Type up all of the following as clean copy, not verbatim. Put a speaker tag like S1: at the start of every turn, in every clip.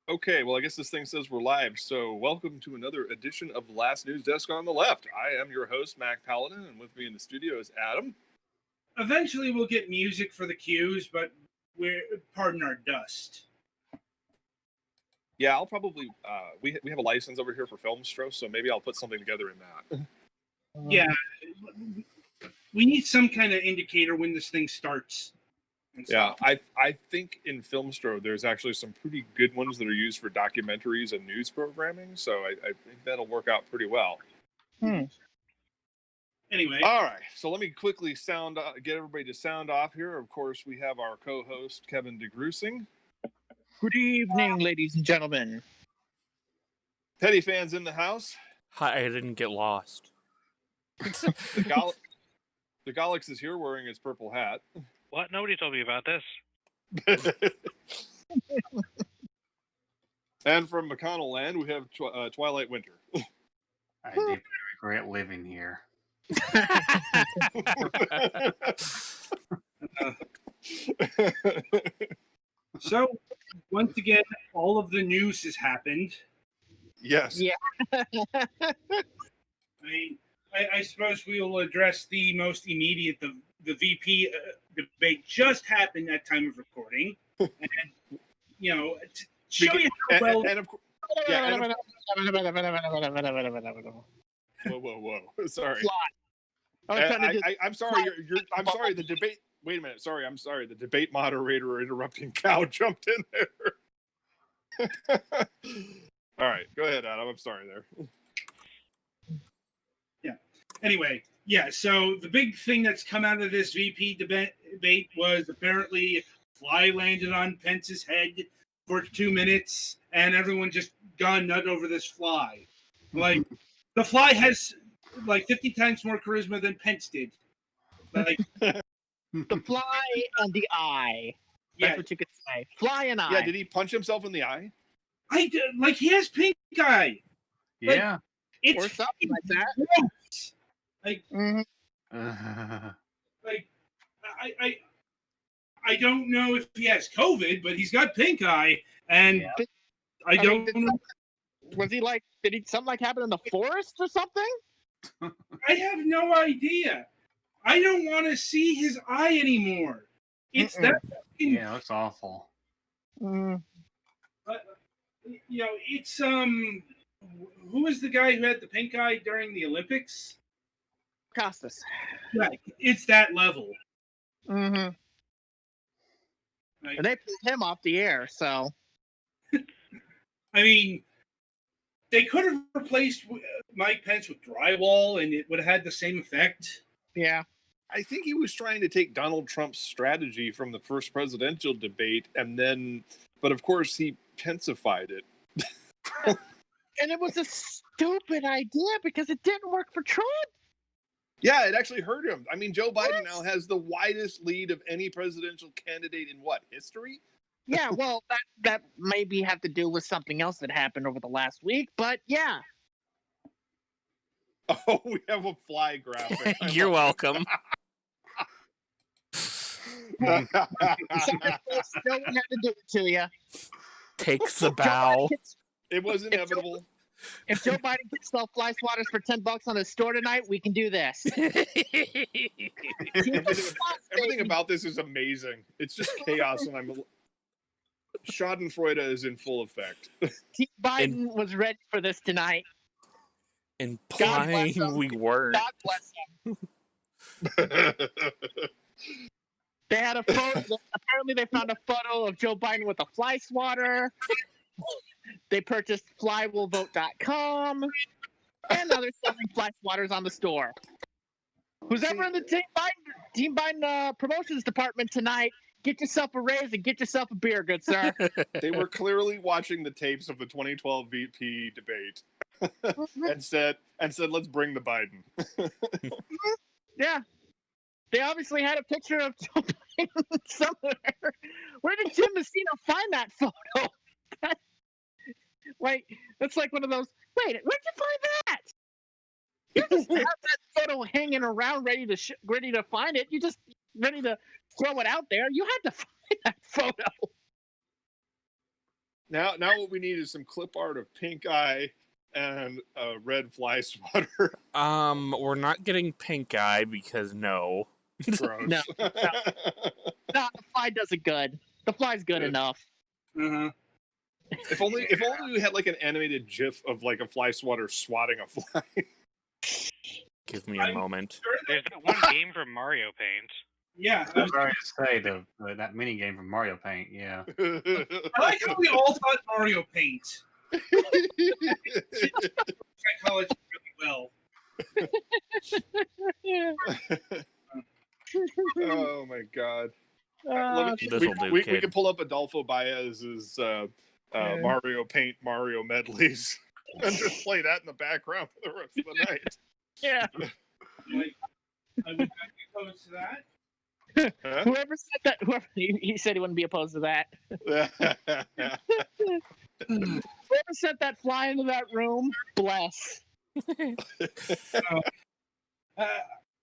S1: Okay, well, I guess this thing says we're live, so welcome to another edition of the Last Newsdesk on the Left. I am your host, MacPaladin, and with me in the studio is Adam.
S2: Eventually we'll get music for the cues, but pardon our dust.
S1: Yeah, I'll probably, we have a license over here for Filmstro, so maybe I'll put something together in that.
S2: Yeah, we need some kind of indicator when this thing starts.
S1: Yeah, I think in Filmstro there's actually some pretty good ones that are used for documentaries and news programming, so I think that'll work out pretty well.
S2: Anyway.
S1: All right, so let me quickly get everybody to sound off here. Of course, we have our co-host, Kevin DeGrusing.
S3: Good evening, ladies and gentlemen.
S1: Teddy fans in the house.
S4: Hi, I didn't get lost.
S1: The Galax is here wearing his purple hat.
S5: What? Nobody told me about this.
S1: And from McConnell Land, we have Twilight Winter.
S6: I did regret living here.
S2: So, once again, all of the news has happened.
S1: Yes.
S3: Yeah.
S2: I suppose we will address the most immediate. The VP debate just happened at time of recording, and to show you how well.
S1: And of course, whoa! Sorry. I'm sorry. I'm sorry. The debate. Wait a minute. Sorry. I'm sorry. The debate moderator interrupting cow jumped in there. All right. Go ahead, Adam. I'm sorry there.
S2: Yeah. Anyway. Yeah, so the big thing that's come out of this VP debate was apparently fly landed on Pence's head for 2 minutes, and everyone just gone nut over this fly. Like, the fly has, 50 times more charisma than Pence did.
S3: The fly and the eye. That's what you could say. Fly and eye.
S1: Yeah, did he punch himself in the eye?
S2: He has pink eye.
S6: Yeah.
S3: Or something like that.
S2: Gross. I don't know if he has COVID, but he's got pink eye, and I don't know.
S3: Was he did something happen in the forest or something?
S2: I have no idea. I don't want to see his eye anymore. It's that.
S6: Yeah, that's awful.
S2: It's who was the guy who had the pink eye during the Olympics?
S3: Costas.
S2: Right, it's that level.
S3: And they pulled him off the air, so.
S2: I mean, they could have replaced Mike Pence with drywall, and it would have had the same effect.
S3: Yeah.
S1: I think he was trying to take Donald Trump's strategy from the first presidential debate, but of course he Pensified it.
S3: And it was a stupid idea because it didn't work for Trump.
S1: Yeah, it actually hurt him. I mean, Joe Biden now has the widest lead of any presidential candidate in history?
S3: Yeah, well, that maybe have to do with something else that happened over the last week, but yeah.
S1: Oh, we have a fly graphic.
S4: You're welcome.
S3: No one had to do it to you.
S4: Takes the bow.
S1: It was inevitable.
S3: If Joe Biden can sell fly swatters for $10 on his store tonight, we can do this.
S1: Everything about this is amazing. It's just chaos, and Schadenfreude is in full effect.
S3: Team Biden was ready for this tonight.
S4: Implying we weren't.
S3: God bless them. They had a photo. Apparently, they found a photo of Joe Biden with a fly swatter. They purchased flywillvote.com and others selling fly swatters on the store. Who's ever in the Team Biden promotions department tonight, get yourself a raise and get yourself a beer, good sir.
S1: They were clearly watching the tapes of the 2012 VP debate and said, let's bring the Biden.
S3: Yeah. They obviously had a picture of Joe Biden somewhere. Where did Tim Messina find that photo? That's like one of those, wait, where'd you find that? You just have that photo hanging around ready to find it. You just ready to throw it out there. You had to find that photo.
S1: Now what we need is some clip art of Pink Eye and a red fly swatter.
S4: We're not getting Pink Eye because no.
S1: Gross.
S3: No. No, the fly does it good. The fly's good enough.
S2: Uh-huh.
S1: If only we had like an animated GIF of like a fly swatter swatting a fly.
S4: Give me a moment.
S5: There's that one game from Mario Paint.
S2: Yeah.
S6: I was going to say that mini game from Mario Paint. Yeah.
S2: I like how we all thought Mario Paint. Psychology really well.
S1: Oh my god.
S4: This'll do,
S1: We
S4: kid.
S1: can pull up Adolfo Baez's Mario Paint Mario medleys and just play that in the background for the rest of the night.
S3: Yeah.
S2: I would not be opposed to that.
S1: Huh?
S3: Whoever said that, he said he wouldn't be opposed to that. Whoever sent that fly into that room, bless.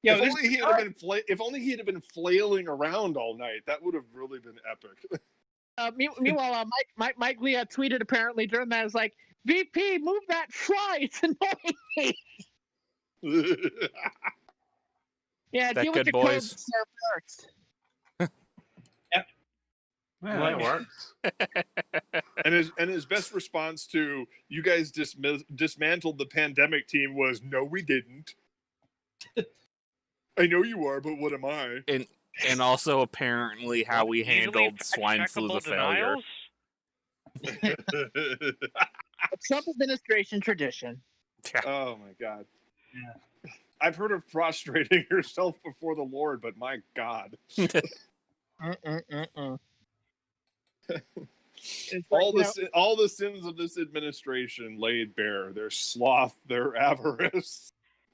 S2: Yeah,
S1: if only he had been flailing around all night, that would have really been epic.
S3: Meanwhile, Mike Lee tweeted apparently during that, was like, VP, move that fly, it's annoying me. Yeah,
S4: That
S3: deal with
S4: good,
S3: your
S4: boys.
S3: code first.
S6: Yeah, that works.
S1: and his best response to you guys dismantled the pandemic team was, no, we didn't. I know you are, but what am I?
S4: And also apparently how we
S5: Easily
S4: handled swine flu
S5: fact-checkable
S4: as a failure.
S5: denials?
S3: A Trump administration tradition.
S1: Oh my god.
S2: Yeah.
S1: I've heard of prostrating yourself before the Lord, but my god. All the sins of this administration laid bare. Their sloth, their avarice.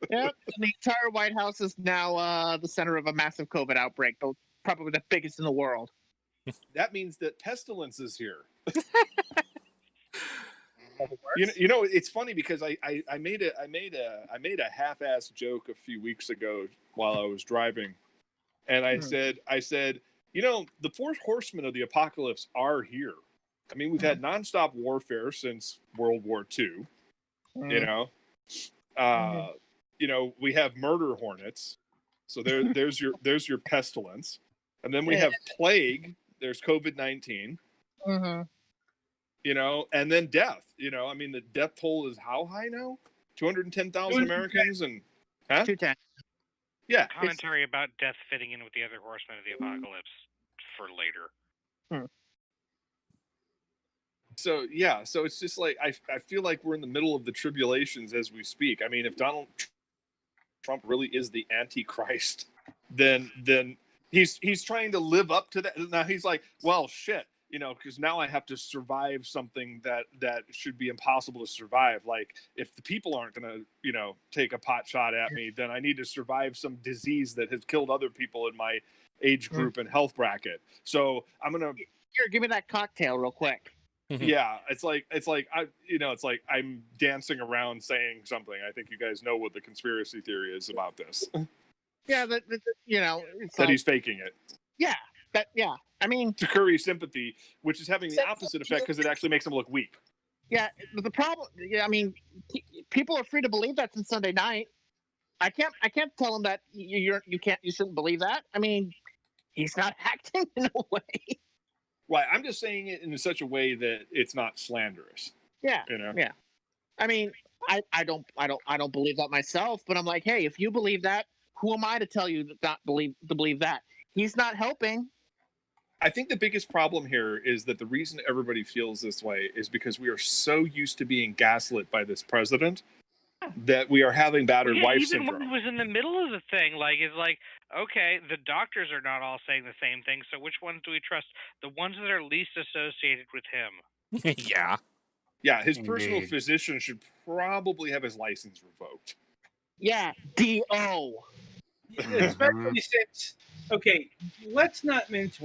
S3: Yep, and the entire White House is now the center of a massive COVID outbreak, but probably the biggest in the world.
S1: That means that pestilence is here. You know, it's funny because I made a half-assed joke a few weeks ago while I was driving, and I said, you know, the four horsemen of the apocalypse are here. I mean, we've had nonstop warfare since World War II. You know, you know, we have murder hornets. So there's your pestilence, and then we have plague. There's COVID-19. You know, and then death. You know, I mean, the death toll is how high now? 210,000 Americans, and
S3: 210.
S1: Yeah.
S5: Commentary about death fitting in with the other horsemen of the apocalypse for later.
S1: So yeah, so it's just like I feel like we're in the middle of the tribulations as we speak. I mean, if Donald Trump really is the Antichrist, then he's trying to live up to that. Now he's like, well, shit, you know, because now I have to survive something that should be impossible to survive. Like, if the people aren't going to, you know, take a pot shot at me, then I need to survive some disease that has killed other people in my age group and health bracket. So I'm gonna
S3: give me that cocktail real quick.
S1: Yeah, it's like I'm dancing around saying something. I think you guys know what the conspiracy theory is about this.
S3: Yeah, you know, it's
S1: That
S3: like,
S1: he's faking it.
S3: Yeah, I mean,
S1: To curry sympathy, which is having the opposite effect because it actually makes him look weak.
S3: yeah. The problem, I mean, people are free to believe that since Sunday night. I can't tell them that you shouldn't believe that. I mean, he's not acting in a way.
S1: Right, I'm just saying it in such a way that it's not slanderous.
S3: Yeah,
S1: You know.
S3: yeah. I mean, I don't believe that myself, but I'm like, hey, if you believe that, who am I to tell you to believe that? He's not helping.
S1: I think the biggest problem here is that the reason everybody feels this way is because we are so used to being gaslit by this president that we are having battered wife
S5: even
S1: syndrome.
S5: when he was in the middle of the thing, like, it's like, okay, the doctors are not all saying the same thing, so which ones do we trust? The ones that are least associated with him.
S4: Yeah.
S1: Yeah, his personal
S6: Indeed.
S1: physician should probably have his license revoked.
S3: Yeah, D.O.
S2: Especially since, okay, let's not mince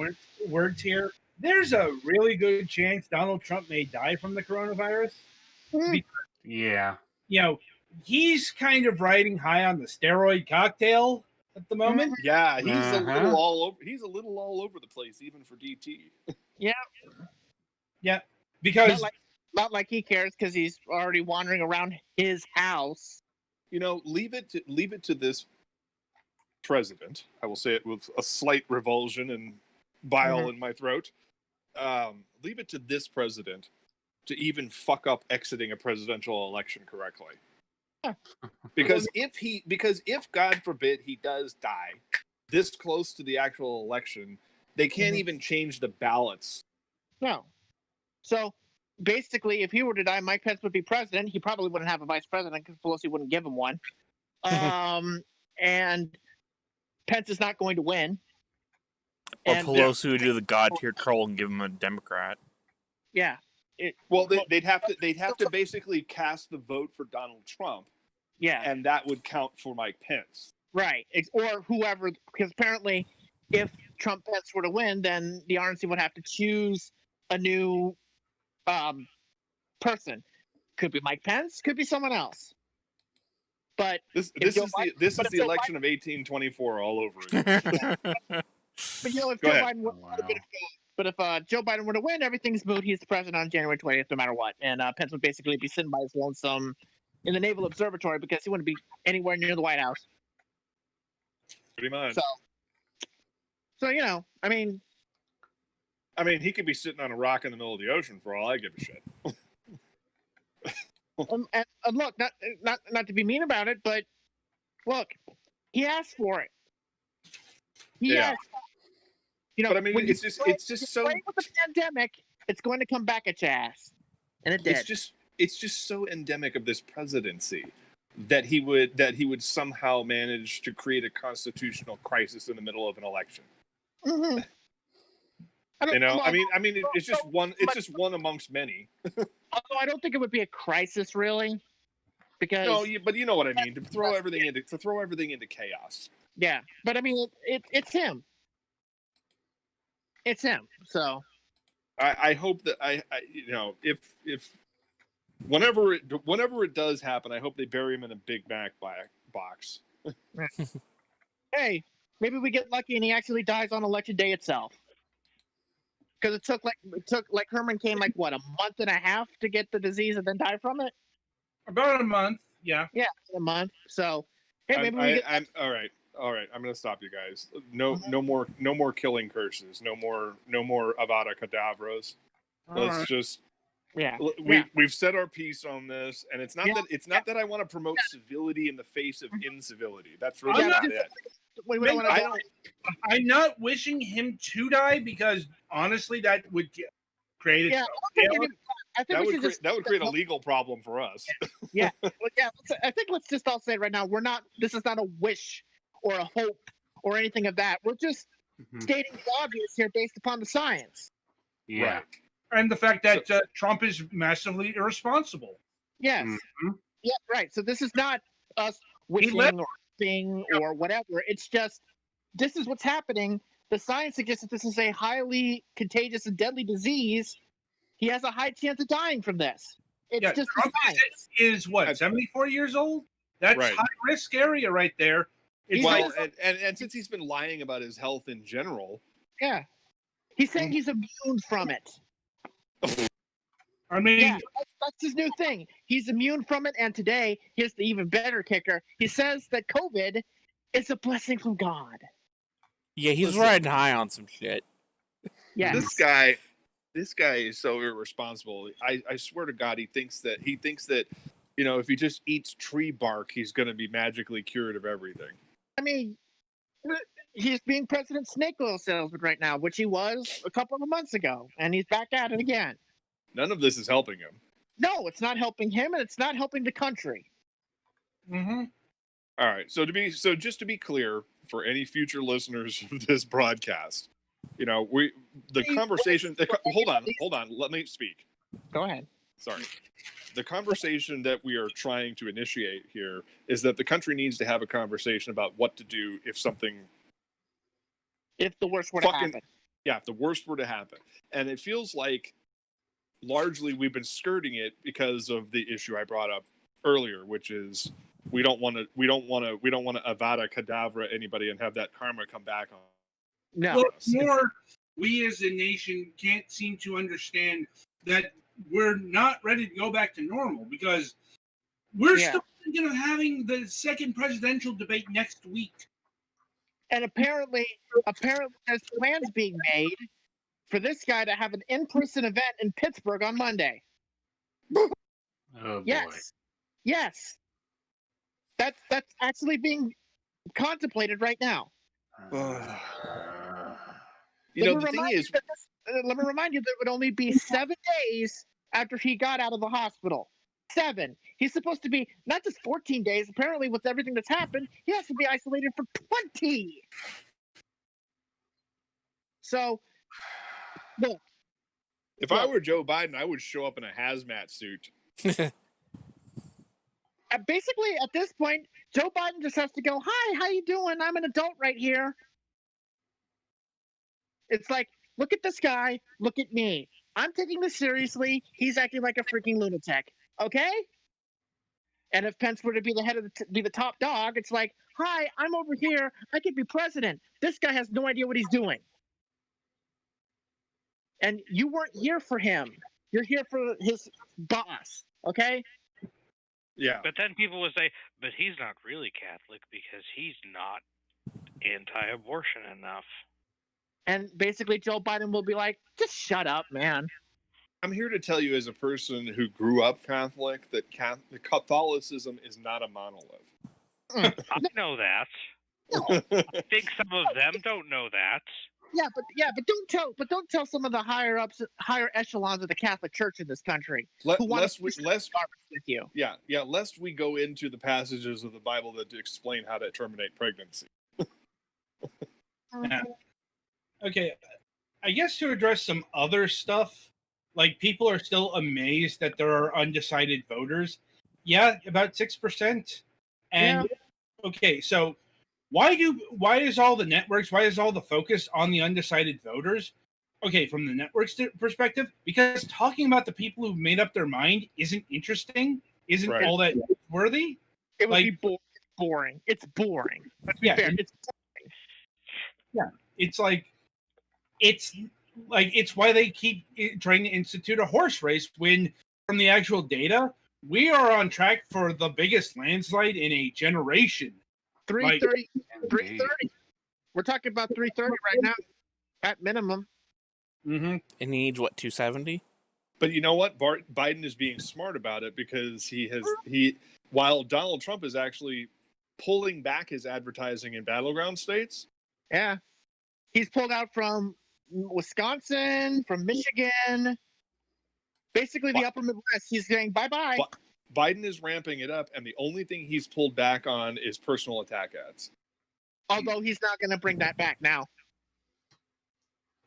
S2: words here. There's a really good chance Donald Trump may die from the coronavirus.
S6: Yeah.
S2: You know, he's kind of riding high on the steroid cocktail at the moment.
S1: Yeah, he's a
S6: Uh-huh.
S1: little all over. He's a little all over the place, even for DT.
S2: Yeah. Because
S3: not like he cares because he's already wandering around his house.
S1: Leave it to this president. I will say it with a slight revulsion and bile in my throat. Leave it to this president to even fuck up exiting a presidential election correctly. Yeah. Because if God forbid he does die this close to the actual election, they can't even change the ballots.
S3: No. So basically, if he were to die, Mike Pence would be president. He probably wouldn't have a vice president because Pelosi wouldn't give him one. And Pence is not going to win.
S4: Or Pelosi would do the god tier troll and give him a Democrat.
S3: Yeah.
S1: They'd have to basically cast the vote for Donald Trump.
S3: Yeah.
S1: And that would count for Mike Pence.
S3: Right. Or whoever, because apparently if Trump Pence were to win, then the RNC would have to choose a new person. Could be Mike Pence, could be someone else. But
S1: this is the election of 1824 all over again.
S3: But if Joe Biden would, but if Joe Biden were to win, everything's moot. He's the president on January 20th, no matter what. And Pence would basically be sitting by his lonesome in the Naval Observatory because he wouldn't be anywhere near the White House.
S1: Pretty much.
S3: So I mean,
S1: he could be sitting on a rock in the middle of the ocean for all I give a shit.
S3: and look, not to be mean about it, but look, he asked for it. He asked.
S1: But I mean, it's just so.
S3: With the pandemic, it's going to come back at your ass, and it did.
S1: It's just so endemic of this presidency that he would somehow manage to create a constitutional crisis in the middle of an election.
S3: Mm-hmm.
S1: It's just one. It's just one amongst many.
S3: Although I don't think it would be a crisis, really, because
S1: but you know what I mean. To throw everything into chaos.
S3: Yeah, but I mean, it's him. It's him. So
S1: I hope that if whenever it does happen, I hope they bury him in a Big Mac box.
S3: Hey, maybe we get lucky and he actually dies on election day itself. Because it took like Herman Cain a month and a half to get the disease and then die from it.
S2: About a month, yeah.
S3: Yeah, a month. So hey, maybe
S1: all right. I'm gonna stop you guys. No more killing curses. No more Avada Kedavras. Let's just.
S3: Yeah.
S1: We've said our piece on this, and it's not that I want to promote civility in the face of incivility. That's really not it.
S2: I'm not wishing him to die because honestly, that would create
S1: that would create a legal problem for us.
S3: Yeah. I think let's just all say right now, this is not a wish or a hope or anything of that. We're just stating the obvious here based upon the science.
S6: Yeah.
S1: Right.
S2: And the fact that Trump is massively irresponsible.
S3: Yes. Mm-hmm. Yeah, right. So this is not us wishing or hoping or whatever. It's just, this is what's happening. The science suggests that this is a highly contagious and deadly disease. He has a high chance of dying from this. It's just
S2: Trump is what, 74 years old? That's high risk area right there.
S1: And since he's been lying about his health in general.
S3: Yeah. He's saying he's immune from it.
S2: I mean,
S3: that's his new thing. He's immune from it, and today, here's the even better kicker. He says that COVID is a blessing from God.
S4: Yeah, he's riding high on some shit.
S3: Yeah,
S1: this guy is so irresponsible. I swear to God, he thinks that if he just eats tree bark, he's going to be magically cured of everything.
S3: I mean, he's being President Snake Oil Salesman right now, which he was a couple of months ago, and he's back at it again.
S1: None of this is helping him.
S3: No, it's not helping him, and it's not helping the country.
S2: Mm-hmm.
S1: All right. So just to be clear, for any future listeners of this broadcast, conversation. Hold on. Let me speak.
S3: Go ahead.
S1: Sorry. The conversation that we are trying to initiate here is that the country needs to have a conversation about what to do if
S3: the worst were to happen.
S1: Yeah, if the worst were to happen. And it feels like largely we've been skirting it because of the issue I brought up earlier, which is we don't want to Avada Kedavra anybody and have that karma come back on.
S3: No.
S2: More, we as a nation can't seem to understand that we're not ready to go back to normal because we're still thinking of having the second presidential debate next week.
S3: And apparently there's plans being made for this guy to have an in-person event in Pittsburgh on Monday.
S6: Oh boy.
S3: Yes. That's actually being contemplated right now.
S1: You know, the thing is,
S3: let me remind you that it would only be 7 days after he got out of the hospital. 7. He's supposed to be not just 14 days. Apparently, with everything that's happened, he has to be isolated for 20. So, look.
S1: If I were Joe Biden, I would show up in a hazmat suit.
S3: Basically, at this point, Joe Biden just has to go, "Hi, how you doing? I'm an adult right here." It's like, look at this guy, look at me. I'm taking this seriously. He's acting like a freaking lunatic. Okay? And if Pence were to be the head of be the top dog, it's like, "Hi, I'm over here. I could be president." This guy has no idea what he's doing. And you weren't here for him. You're here for his boss. Okay?
S1: Yeah.
S5: But then people would say, but he's not really Catholic because he's not anti-abortion enough.
S3: And basically Joe Biden will be like, just shut up, man.
S1: I'm here to tell you as a person who grew up Catholic that Catholicism is not a monolith.
S5: I know that.
S3: No.
S5: I think some of them don't know that.
S3: But don't tell some of the higher echelons of the Catholic Church in this country
S1: Lest we go into the passages of the Bible that explain how to terminate pregnancy.
S2: Yeah. Okay, I guess to address some other stuff, like people are still amazed that there are undecided voters. Yeah, about 6%. And okay, so why is all the networks, why is all the focus on the undecided voters? Okay, from the network's perspective, because talking about the people who've made up their mind isn't interesting, isn't all that worthy.
S3: It would be boring. It's boring. Let's be fair. It's boring.
S2: Yeah, it's why they keep trying to institute a horse race when, from the actual data, we are on track for the biggest landslide in a generation.
S3: 330. We're talking about 330 right now, at minimum.
S2: Mm-hmm.
S4: It needs, 270?
S1: But you know what? Biden is being smart about it because while Donald Trump is actually pulling back his advertising in battleground states.
S3: Yeah. He's pulled out from Wisconsin, from Michigan, basically the upper Midwest. He's saying bye-bye.
S1: Biden is ramping it up, and the only thing he's pulled back on is personal attack ads.
S3: Although he's not going to bring that back now.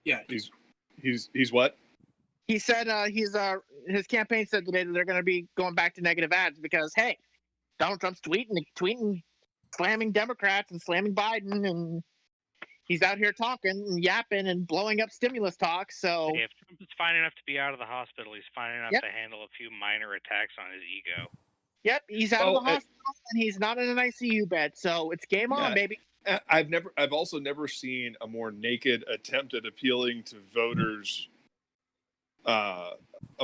S2: Yeah.
S1: He's what?
S3: He said his campaign said today that they're going to be going back to negative ads because, hey, Donald Trump's tweeting, slamming Democrats and slamming Biden, and he's out here talking and yapping and blowing up stimulus talk. So
S5: if Trump is fine enough to be out of the hospital, he's fine enough to handle a few minor attacks on his ego.
S3: Yep, he's out of the hospital and he's not in an ICU bed. So it's game on, baby.
S1: I've also never seen a more naked attempt at appealing to voters, a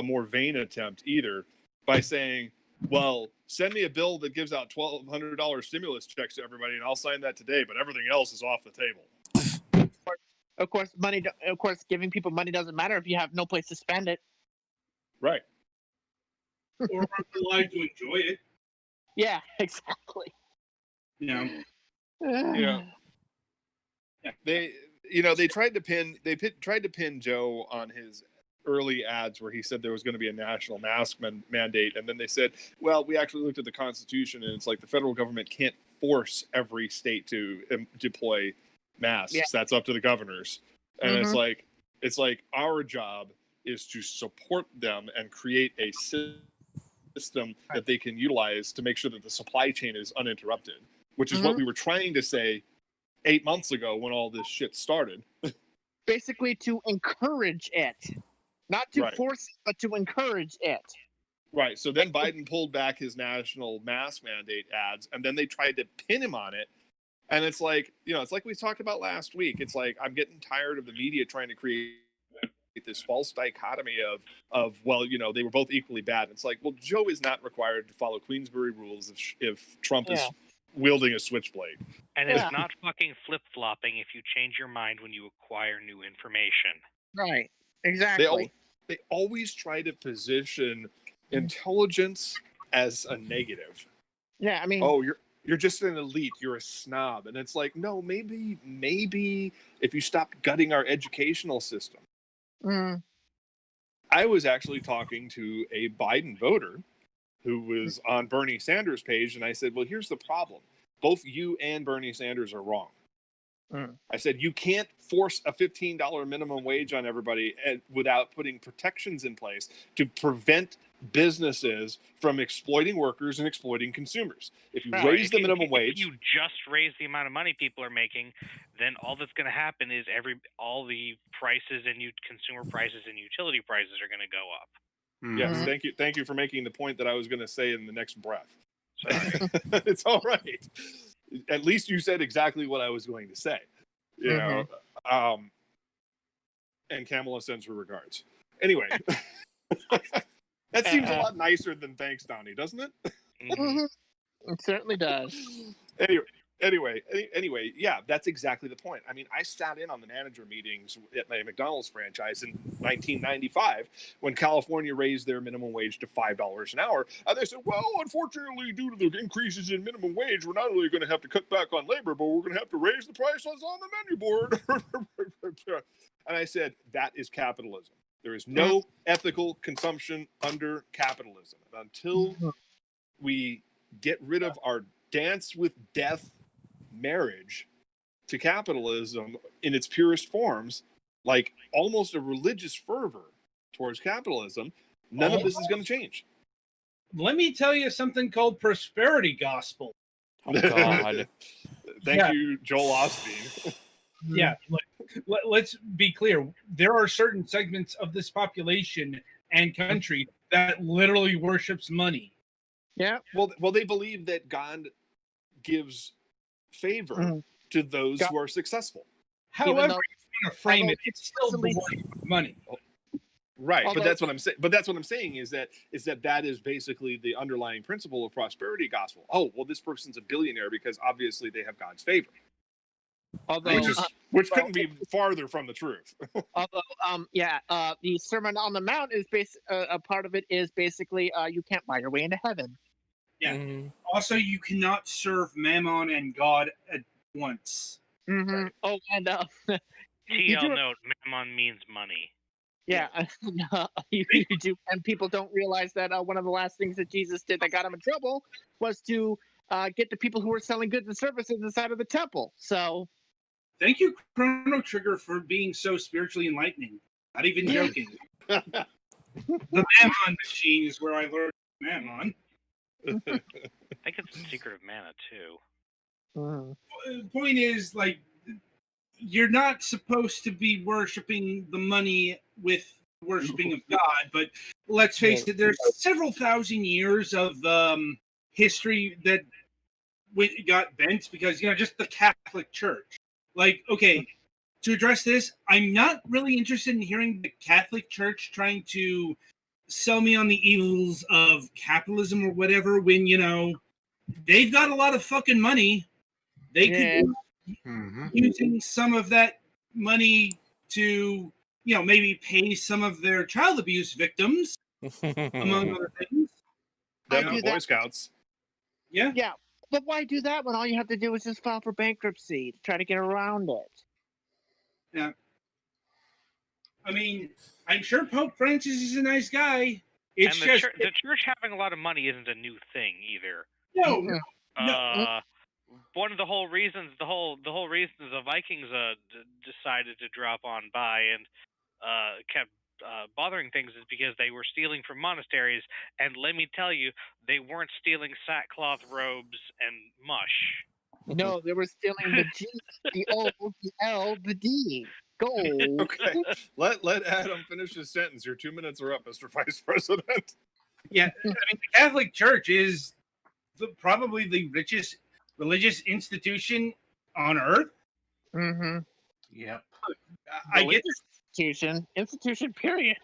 S1: more vain attempt either, by saying, well, send me a bill that gives out $1,200 stimulus checks to everybody and I'll sign that today, but everything else is off the table.
S3: Of course, giving people money doesn't matter if you have no place to spend it.
S1: Right.
S2: Or aren't alive to enjoy it.
S3: Yeah, exactly.
S2: Yeah.
S1: They tried to pin Joe on his early ads where he said there was going to be a national mask mandate, and then they said, well, we actually looked at the Constitution and it's like the federal government can't force every state to deploy masks. That's up to the governors. And it's like our job is to support them and create a system that they can utilize to make sure that the supply chain is uninterrupted, which is what we were trying to say 8 months ago when all this shit started.
S3: Basically to encourage it. Not to force it, but to encourage it.
S1: Right. So then Biden pulled back his national mask mandate ads, and then they tried to pin him on it. And it's like, it's like we talked about last week. It's like, I'm getting tired of the media trying to create this false dichotomy of well, they were both equally bad. It's like, well, Joe is not required to follow Queensberry rules if Trump is wielding a switchblade.
S5: And it's not fucking flip-flopping if you change your mind when you acquire new information.
S3: Right. Exactly.
S1: They always try to position intelligence as a negative.
S3: Yeah, I mean,
S1: oh, you're just an elite, you're a snob. And it's like, no, maybe if you stop gutting our educational system. I was actually talking to a Biden voter who was on Bernie Sanders' page, and I said, well, here's the problem. Both you and Bernie Sanders are wrong. I said, you can't force a $15 minimum wage on everybody without putting protections in place to prevent businesses from exploiting workers and exploiting consumers. If you raise the minimum wage...
S5: If you just raise the amount of money people are making, then all that's going to happen is all the prices and consumer prices and utility prices are going to go up.
S1: Yes, thank you for making the point that I was going to say in the next breath.
S5: Sorry.
S1: It's all right. At least you said exactly what I was going to say, you know. And Kamala sends her regards. Anyway, that seems a lot nicer than thanks, Donnie, doesn't it?
S3: It certainly does.
S1: Anyway, yeah, that's exactly the point. I mean, I sat in on the manager meetings at my McDonald's franchise in 1995 when California raised their minimum wage to $5 an hour. And they said, well, unfortunately, due to the increases in minimum wage, we're not only going to have to cut back on labor, but we're going to have to raise the prices on the menu board. And I said, that is capitalism. There is no ethical consumption under capitalism. And until we get rid of our dance with death marriage to capitalism in its purest forms, like almost a religious fervor towards capitalism, none of this is going to change.
S2: Let me tell you something called prosperity gospel.
S4: Oh, God.
S1: Thank you, Joel Osteen.
S2: Yeah, let's be clear. There are certain segments of this population and country that literally worships money.
S3: Yeah.
S1: Well, they believe that God gives favor to those who are successful.
S2: However, you want to frame it, it's still the worship of money.
S1: Right, but that's what I'm saying. But that's what I'm saying is that is basically the underlying principle of prosperity gospel. Oh, well, this person's a billionaire because obviously they have God's favor.
S3: Although,
S1: which couldn't be farther from the truth.
S3: the Sermon on the Mount is a part of it is basically you can't buy your way into heaven.
S2: Yeah. Also, you cannot serve Mammon and God at once.
S3: Right. Oh, and
S5: TL note: Mammon means money.
S3: Yeah, you do, and people don't realize that one of the last things that Jesus did that got him in trouble was to get the people who were selling goods and services inside of the temple. So,
S2: thank you, Chrono Trigger, for being so spiritually enlightening. Not even joking. The Mammon machine is where I learned Mammon.
S5: I think it's the secret of mana too.
S2: Point is, like, you're not supposed to be worshiping the money with worshiping of God, but let's face it, there's several thousand years of history that got bent because, just the Catholic Church. Like, okay, to address this, I'm not really interested in hearing the Catholic Church trying to sell me on the evils of capitalism or whatever when, they've got a lot of fucking money. They could be using some of that money to, maybe pay some of their child abuse victims, among other things.
S1: Boy Scouts.
S2: Yeah.
S3: Yeah, but why do that when all you have to do is just file for bankruptcy to try to get around it?
S2: Yeah. I mean, I'm sure Pope Francis is a nice guy. It's
S5: and the church having a lot of money isn't a new thing either.
S2: No.
S5: One of the whole reasons the Vikings decided to drop on by and kept bothering things is because they were stealing from monasteries, and let me tell you, they weren't stealing sackcloth robes and mush.
S3: No, they were stealing the G, the O, the L, the D. Gold.
S1: Okay, let Adam finish his sentence. Your 2 minutes are up, Mr. Vice President.
S2: Yeah, I mean, the Catholic Church is probably the richest religious institution on earth.
S6: Yep.
S2: I get this.
S3: Institution, period.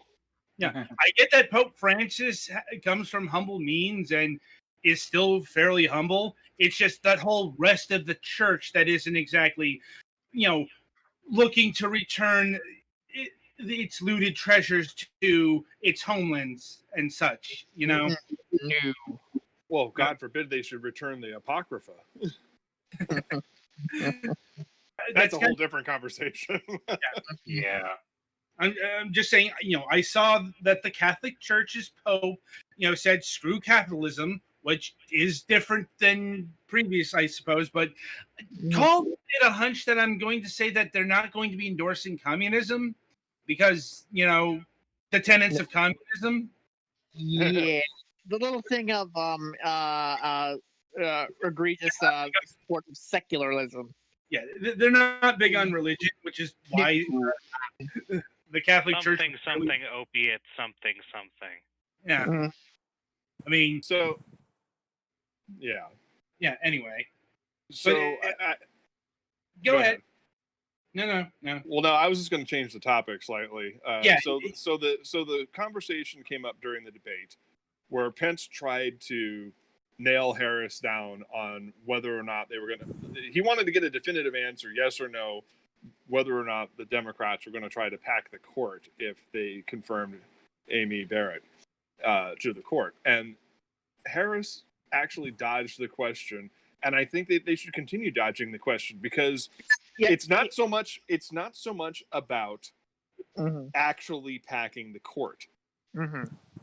S2: Yeah, I get that Pope Francis comes from humble means and is still fairly humble. It's just that whole rest of the church that isn't exactly, looking to return its looted treasures to its homelands and such,
S3: No.
S1: Well, God forbid they should return the Apocrypha. That's a whole different conversation.
S6: Yeah.
S2: I'm just saying, I saw that the Catholic Church's Pope, said screw capitalism, which is different than previous, I suppose, but called it a hunch that I'm going to say that they're not going to be endorsing communism because, the tenets of communism.
S3: Yeah. The little thing of egregious support of secularism.
S2: Yeah, they're not big on religion, which is why the Catholic Church...
S5: Something, opiate, something.
S2: Yeah.
S3: Mhm.
S2: I mean...
S1: So, yeah.
S2: Yeah, anyway.
S1: So,
S2: Go ahead. No.
S1: Well, no, I was just going to change the topic slightly.
S2: Yeah.
S1: So the conversation came up during the debate where Pence tried to nail Harris down on whether or not they were going to... He wanted to get a definitive answer, yes or no, whether or not the Democrats were going to try to pack the court if they confirmed Amy Barrett to the court. And Harris actually dodged the question, and I think that they should continue dodging the question because it's not so much about actually packing the court.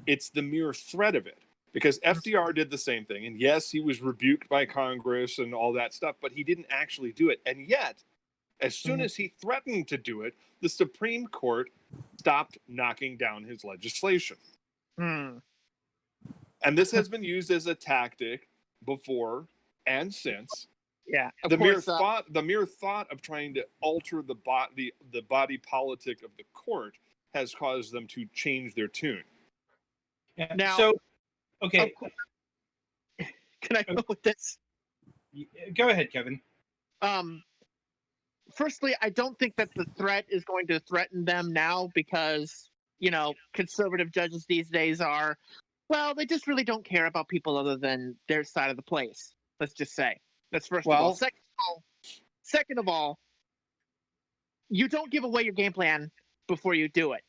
S1: It's the mere threat of it. Because FDR did the same thing. And yes, he was rebuked by Congress and all that stuff, but he didn't actually do it. And yet, as soon as he threatened to do it, the Supreme Court stopped knocking down his legislation. And this has been used as a tactic before and since.
S3: Yeah.
S1: The mere thought of trying to alter the body politic of the court has caused them to change their tune.
S2: Yeah.
S3: Now,
S2: okay.
S3: Can I go with this?
S2: Go ahead, Kevin.
S3: Firstly, I don't think that the threat is going to threaten them now because, conservative judges these days are, well, they just really don't care about people other than their side of the place. Let's just say. That's first of all. Second of all, you don't give away your game plan before you do it.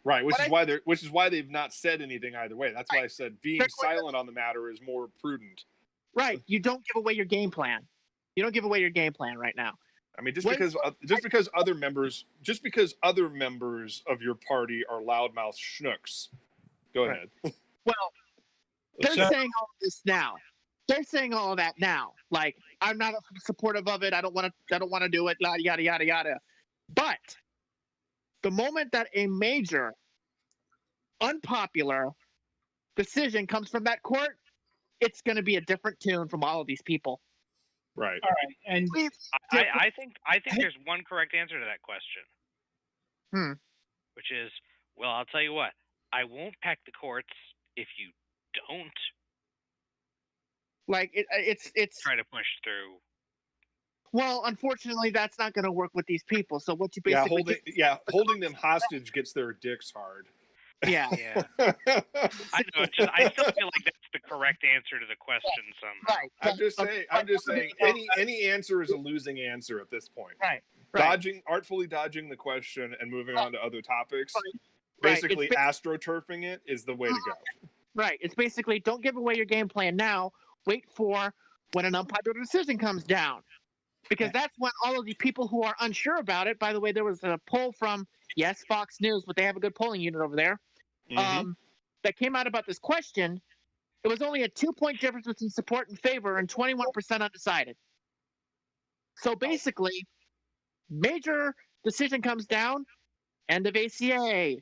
S1: Right, which is why they've not said anything either way. That's why I said being silent on the matter is more prudent.
S3: Right, you don't give away your game plan. You don't give away your game plan right now.
S1: I mean, just because other members of your party are loudmouth schnooks. Go ahead.
S3: Well, they're saying all of this now. They're saying all of that now. Like, I'm not supportive of it. I don't want to do it. Yada yada yada yada. But the moment that a major, unpopular decision comes from that court, it's going to be a different tune from all of these people.
S1: Right.
S2: All right. And
S5: I think there's one correct answer to that question. Which is, well, I'll tell you what. I won't pack the courts if you don't.
S3: Like it's
S5: try to push through.
S3: Well, unfortunately, that's not going to work with these people. So what you basically
S1: holding them hostage gets their dicks hard.
S3: Yeah.
S5: I know. I still feel like that's the correct answer to the question. Somehow.
S3: Right.
S1: I'm just saying. Any answer is a losing answer at this point.
S3: Right.
S1: Artfully dodging the question and moving on to other topics.
S3: Right.
S1: Basically, astroturfing it is the way to go.
S3: Right. It's basically don't give away your game plan now. Wait for when an unpopular decision comes down. Because that's when all of the people who are unsure about it, by the way, there was a poll from, yes, Fox News, but they have a good polling unit over there, that came out about this question. It was only a 2-point difference between support and favor and 21% undecided. So basically, major decision comes down, end of ACA,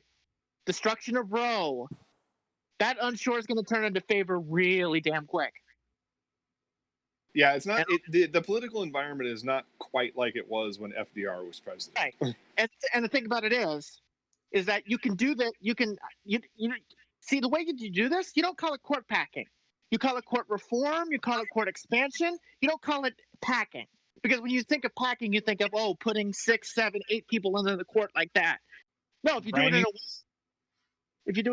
S3: destruction of Roe. That unsure is going to turn into favor really damn quick.
S1: Yeah, it's not. The political environment is not quite like it was when FDR was president.
S3: Right, and the thing about it is that you can do that. You see the way you do this. You don't call it court packing. You call it court reform. You call it court expansion. You don't call it packing. Because when you think of packing, you think of putting 6, 7, 8 people into the court like that. No, if you do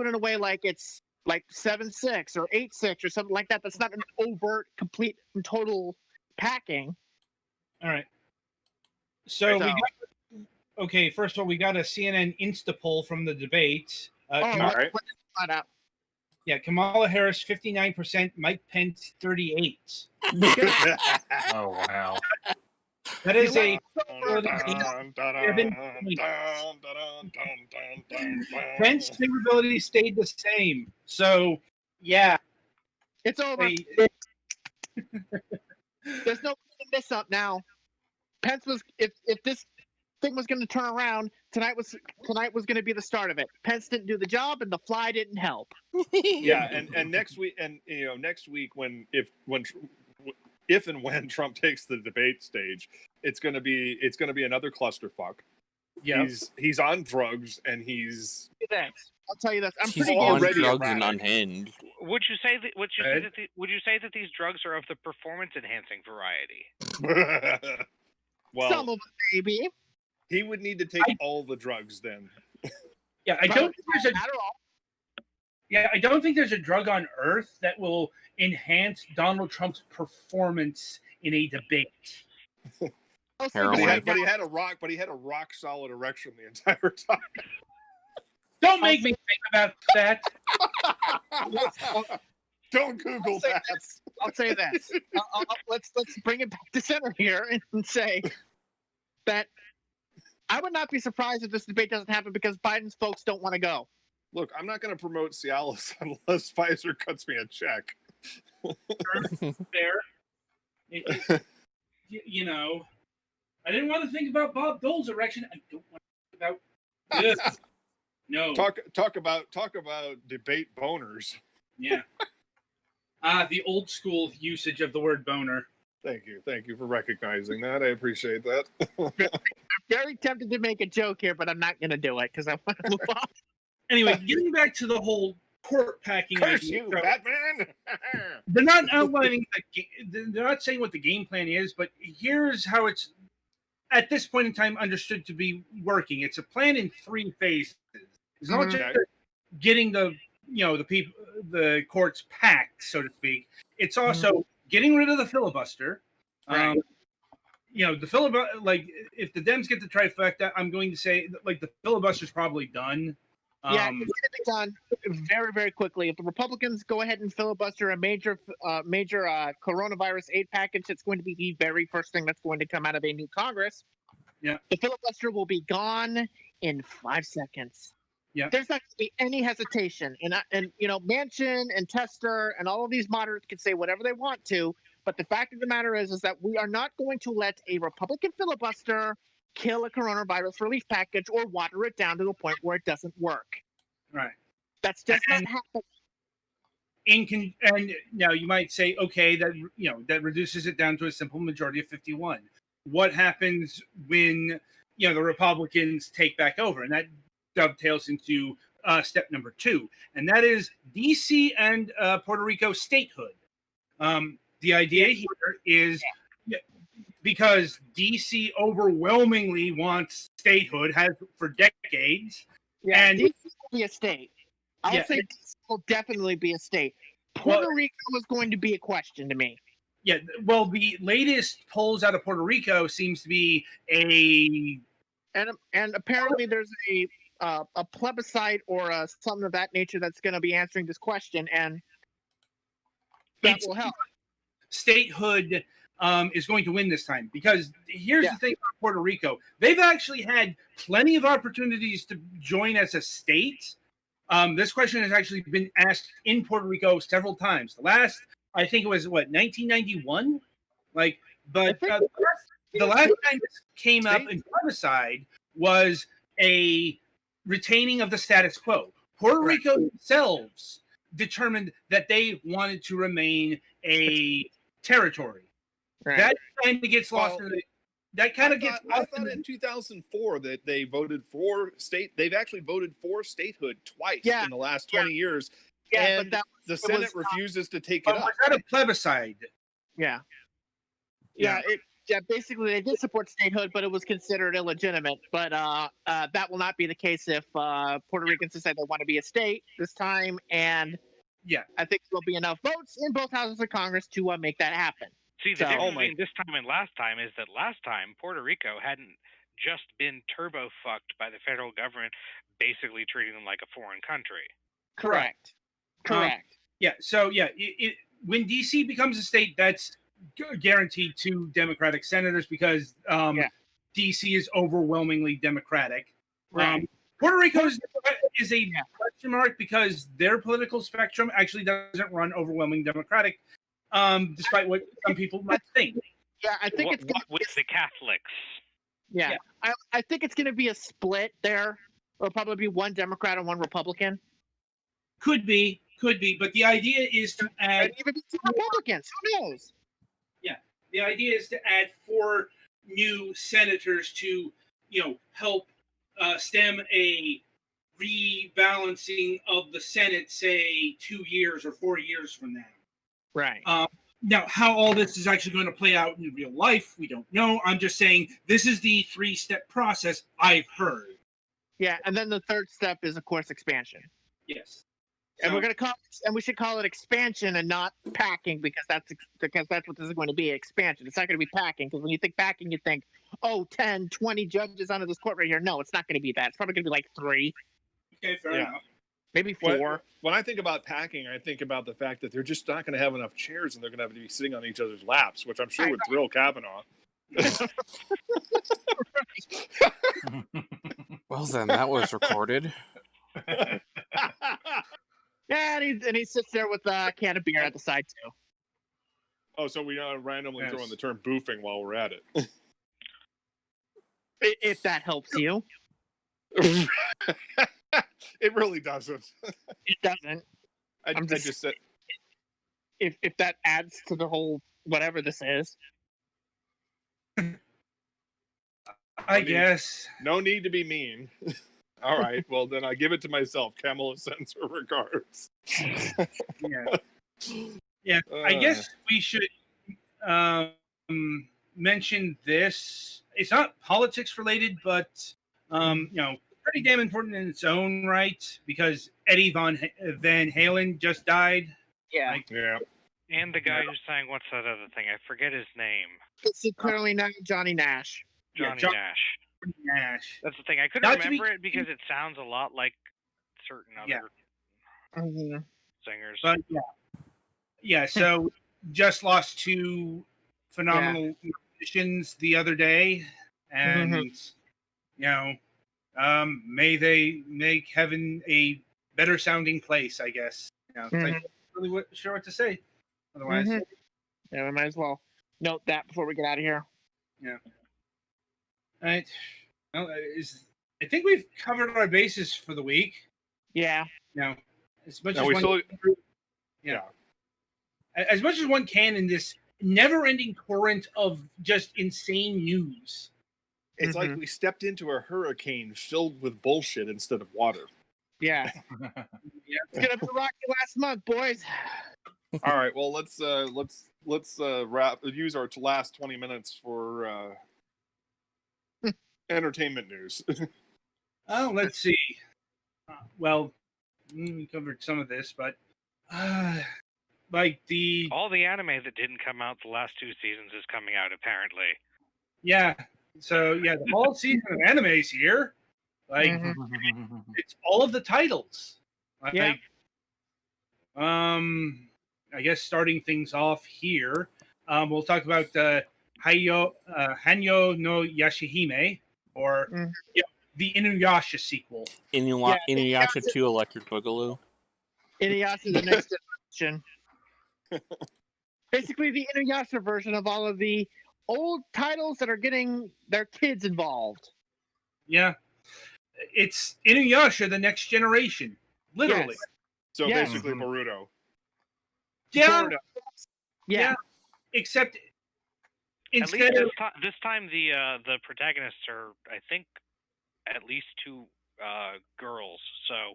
S3: it in a way like it's like 7-6 or 8-6 or something like that, that's not an overt, complete, and total packing.
S2: All right. So first of all, we got a CNN Insta poll from the debate.
S1: Right.
S2: Yeah, Kamala Harris 59%, Mike Pence 38%.
S6: Oh wow.
S2: That is Pence favorability stayed the same. So yeah,
S3: it's over. There's no miss up now. Pence was if this thing was going to turn around, tonight was going to be the start of it. Pence didn't do the job, and the fly didn't help.
S1: Yeah, and next week, when if and when Trump takes the debate stage, it's going to be another clusterfuck.
S2: Yeah,
S1: he's on drugs, and
S3: I'll tell you this.
S4: He's on drugs and unhinged.
S5: Would you say that these drugs are of the performance enhancing variety?
S1: Well,
S3: some of them, maybe.
S1: He would need to take all the drugs then.
S2: Yeah, I don't think there's a drug on Earth that will enhance Donald Trump's performance in a debate.
S1: But he had a rock solid erection the entire time.
S2: Don't make me think about that.
S1: Don't Google that.
S3: I'll say this. Let's bring it back to center here and say that I would not be surprised if this debate doesn't happen because Biden's folks don't want to go.
S1: Look, I'm not going to promote Cialis unless Pfizer cuts me a check.
S2: Fair. I didn't want to think about Bob Dole's erection. I don't want to think about this. No.
S1: Talk about debate boners.
S2: Yeah. The old school usage of the word boner.
S1: Thank you for recognizing that. I appreciate that.
S3: I'm very tempted to make a joke here, but I'm not going to do it because I want to move on.
S2: Anyway, getting back to the whole court packing.
S1: Curse you, Batman!
S2: They're not outlining. They're not saying what the game plan is, but here's how it's at this point in time understood to be working. It's a plan in 3 phases. It's not just getting the courts packed, so to speak. It's also getting rid of the filibuster.
S3: Right.
S2: The filibuster, if the Dems get the trifecta, I'm going to say the filibuster's probably done.
S3: It's going to be done very, very quickly. If the Republicans go ahead and filibuster a major coronavirus aid package, it's going to be the very first thing that's going to come out of a new Congress.
S2: Yeah,
S3: the filibuster will be gone in 5 seconds.
S2: Yeah,
S3: there's not going to be any hesitation, and Manchin and Tester and all of these moderates can say whatever they want to, but the fact of the matter is that we are not going to let a Republican filibuster kill a coronavirus relief package or water it down to the point where it doesn't work.
S2: Right.
S3: That's just not happening.
S2: And now you might say, okay, that reduces it down to a simple majority of 51. What happens when the Republicans take back over? And that dovetails into step number 2, and that is DC and Puerto Rico statehood. The idea here is because DC overwhelmingly wants statehood, has for decades.
S3: Yeah, and DC will be a state. I'll say DC will definitely be a state. Puerto Rico is going to be a question to me.
S2: Yeah, well, the latest polls out of Puerto Rico seems to be
S3: and apparently there's a plebiscite or something of that nature that's going to be answering this question, and that will help.
S2: Statehood is going to win this time because here's the thing about Puerto Rico. They've actually had plenty of opportunities to join as a state. This question has actually been asked in Puerto Rico several times. The last, I think it was 1991? The last time this came up in plebiscite was a retaining of the status quo. Puerto Rico themselves determined that they wanted to remain a territory. Right. That kind of gets lost in I
S1: thought in 2004 that they voted for They've actually voted for statehood twice in the last 20 years. Yeah, and the Senate refuses to take it up.
S2: Was that a plebiscite?
S3: Yeah. Yeah, basically they did support statehood, but it was considered illegitimate. But that will not be the case if Puerto Ricans decide they want to be a state this time. And
S2: Yeah,
S3: I think there will be enough votes in both houses of Congress to make that happen.
S5: See, the
S3: So-
S5: difference between this time and last time is that last time Puerto Rico hadn't just been turbo fucked by the federal government, basically treating them like a foreign country.
S3: Correct.
S2: yeah. So yeah, when DC becomes a state, that's guaranteed to Democratic senators because DC is overwhelmingly Democratic.
S3: Right.
S2: Puerto Rico is a question mark because their political spectrum actually doesn't run overwhelming Democratic, despite what some people might think.
S3: Yeah, I think
S5: What with the Catholics?
S3: Yeah. I think it's going to be a split there. It'll probably be one Democrat and one Republican.
S2: Could be, but the idea is to add.
S3: And even two Republicans. Who knows?
S2: The idea is to add 4 new senators to, help stem a rebalancing of the Senate, say 2 years or 4 years from now.
S3: Right.
S2: Now, how all this is actually going to play out in real life, we don't know. I'm just saying this is the 3-step process I've heard.
S3: Yeah, and then the third step is, of course, expansion.
S2: Yes.
S3: And we should call it expansion and not packing because that's what this is going to be, expansion. It's not going to be packing because when you think packing, you think, 10, 20 judges onto this court right here. No, it's not going to be that. It's probably going to be like 3.
S2: Okay, fair enough.
S3: Maybe 4.
S1: When I think about packing, I think about the fact that they're just not going to have enough chairs and they're going to have to be sitting on each other's laps, which I'm sure would thrill Kavanaugh.
S4: Well, then that was recorded.
S3: Yeah, and he sits there with a can of beer at the side too.
S1: Oh, so we are randomly throwing the term boofing while we're at it.
S3: If that helps you.
S1: It really doesn't.
S3: It doesn't.
S1: I just said.
S3: If that adds to the whole whatever this is.
S2: I guess.
S1: No need to be mean. All right. Well, then I give it to myself. Kamala sends her regards.
S2: Yeah. I guess we should mention this. It's not politics related, but pretty damn important in its own right because Eddie Van Halen just died.
S3: Yeah.
S1: Yeah.
S5: And the guy who sang what's that other thing? I forget his name.
S3: It's clearly not Johnny Nash.
S5: Johnny Nash. That's the thing. I couldn't
S2: Not to
S5: remember it because it sounds a lot like certain other singers.
S2: But yeah. So just lost 2 phenomenal musicians the other day, and may they make heaven a better sounding place. I guess. It's like really sure what to say. Otherwise,
S3: yeah, we might as well note that before we get out of here.
S2: Yeah. All right. Well, I think we've covered our bases for the week.
S3: Yeah.
S2: Now, as much
S1: Now
S2: as as much as one can in this never-ending torrent of just insane news.
S1: It's like we stepped into a hurricane filled with bullshit instead of water.
S3: Yeah. It's gonna be rocky last month, boys.
S1: All right. Well, let's use our last 20 minutes for entertainment news.
S2: Oh, let's see. Well, we covered some of this, but like
S5: all the anime that didn't come out the last 2 seasons is coming out apparently.
S2: Yeah. So the whole season of anime is here. Like it's all of the titles. Like, I guess starting things off here, we'll talk about Hanyo no Yashihime, or the Inuyasha sequel.
S4: Inuyasha 2 Electric Boogaloo.
S3: Inuyasha the next generation. Basically the Inuyasha version of all of the old titles that are getting their kids involved.
S2: Yeah. It's Inuyasha the next generation. Literally.
S3: Yes.
S1: So basically Boruto.
S2: Yeah.
S3: Yeah.
S2: Except
S5: At
S2: instead
S5: least
S2: of
S5: this time the protagonists are, I think, at least 2 girls. So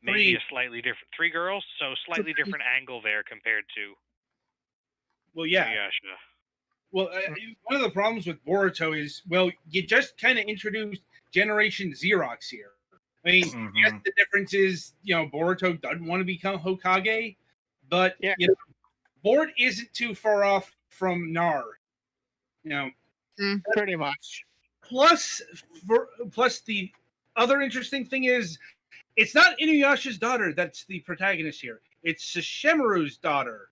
S5: maybe a slightly different 3 girls. So slightly different angle there compared to Inuyasha.
S2: Well, one of the problems with Boruto is, well, you just kind of introduced Generation Xerox here. I mean, yes, the difference is, Boruto doesn't want to become Hokage, but Bort isn't too far off from Nar.
S3: Pretty much.
S2: Plus the other interesting thing is, it's not Inuyasha's daughter that's the protagonist here. It's Sesshomaru's daughter.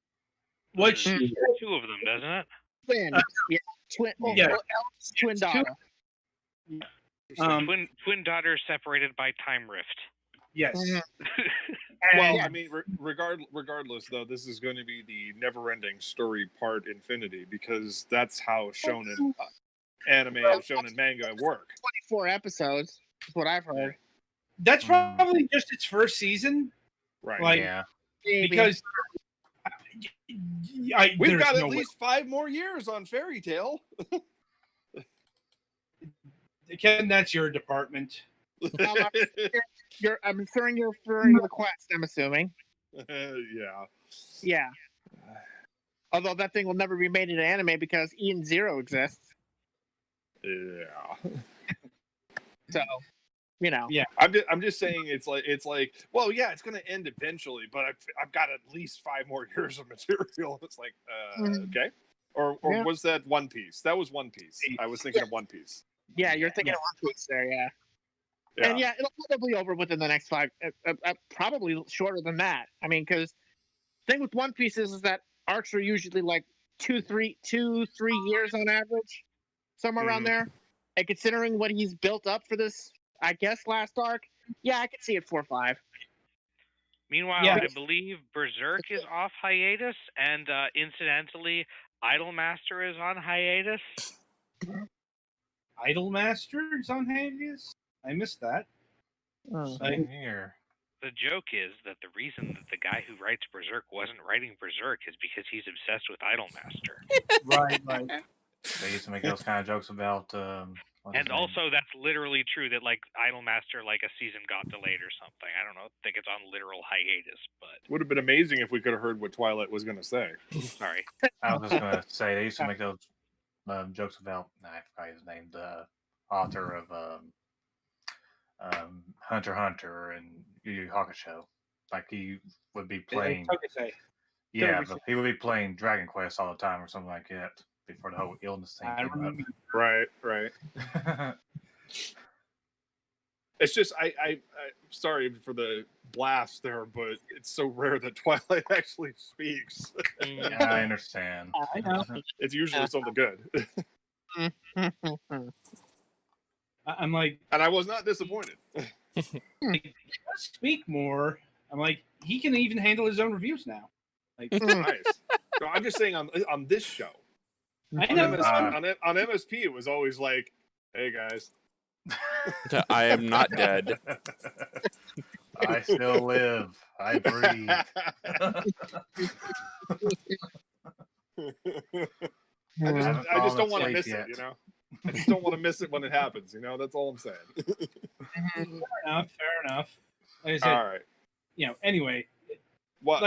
S2: Which
S5: two of them, doesn't it?
S3: Twin daughter.
S5: Twin daughters separated by time rift.
S2: Yes.
S1: Well, I mean, regardless, though, this is going to be the never-ending story part infinity, because that's how shonen anime and shonen manga work.
S3: 24 episodes is what I've heard.
S2: That's probably just its first season.
S1: Right.
S2: Because
S1: we've got at least 5 more years on Fairy Tail.
S2: Ken, that's your department.
S3: I'm referring to the Quest, I'm assuming.
S1: Yeah.
S3: Although that thing will never be made into anime because Ian Zero exists.
S1: Yeah.
S3: So,
S2: Yeah.
S1: I'm just saying it's like well, yeah, it's going to end eventually, but I've got at least 5 more years of material. It's like okay. Or was that One Piece? That was One Piece. I was thinking of One Piece.
S3: Yeah, you're thinking of One Piece there, yeah. And it'll probably be over within the next 5, probably shorter than that. I mean, because the thing with One Piece is that arcs are usually like 2-3 years on average, somewhere around there. And considering what he's built up for this, I guess, last arc, I could see it 4 or 5.
S5: Meanwhile, I believe Berserk is off hiatus, and incidentally, Idolmaster is on hiatus.
S2: Idolmaster is on hiatus? I missed that.
S6: Same here.
S5: The joke is that the reason that the guy who writes Berserk wasn't writing Berserk is because he's obsessed with Idolmaster.
S2: Right.
S6: They used to make those kind of jokes about.
S5: And also, that's literally true that Idolmaster, a season got delayed or something. I don't know. I think it's on literal hiatus, but
S1: would have been amazing if we could have heard what Twilight was going to say.
S5: Sorry.
S6: I was just going to say they used to make those jokes about. I forgot his name. The author of Hunter x Hunter and Yu Yu Hakusho. Like he would be playing. Yeah, but he would be playing Dragon Quest all the time or something like that before the whole illness thing came up.
S1: Right. It's just I sorry for the blast there, but it's so rare that Twilight actually speaks.
S6: Yeah, I understand.
S2: I know.
S1: It's usually something good.
S2: I'm like,
S1: and I was not disappointed.
S2: Speak more. I'm like, he can even handle his own reviews now. Like,
S1: nice. No, I'm just saying on this show.
S2: I know.
S1: On MSP, it was always like, "Hey guys,
S4: I am not dead.
S6: I still live. I breathe."
S1: I just don't want to miss it, I just don't want to miss it when it happens, That's all I'm saying.
S2: Fair enough. Like I said,
S1: all right.
S2: Anyway.
S1: Well,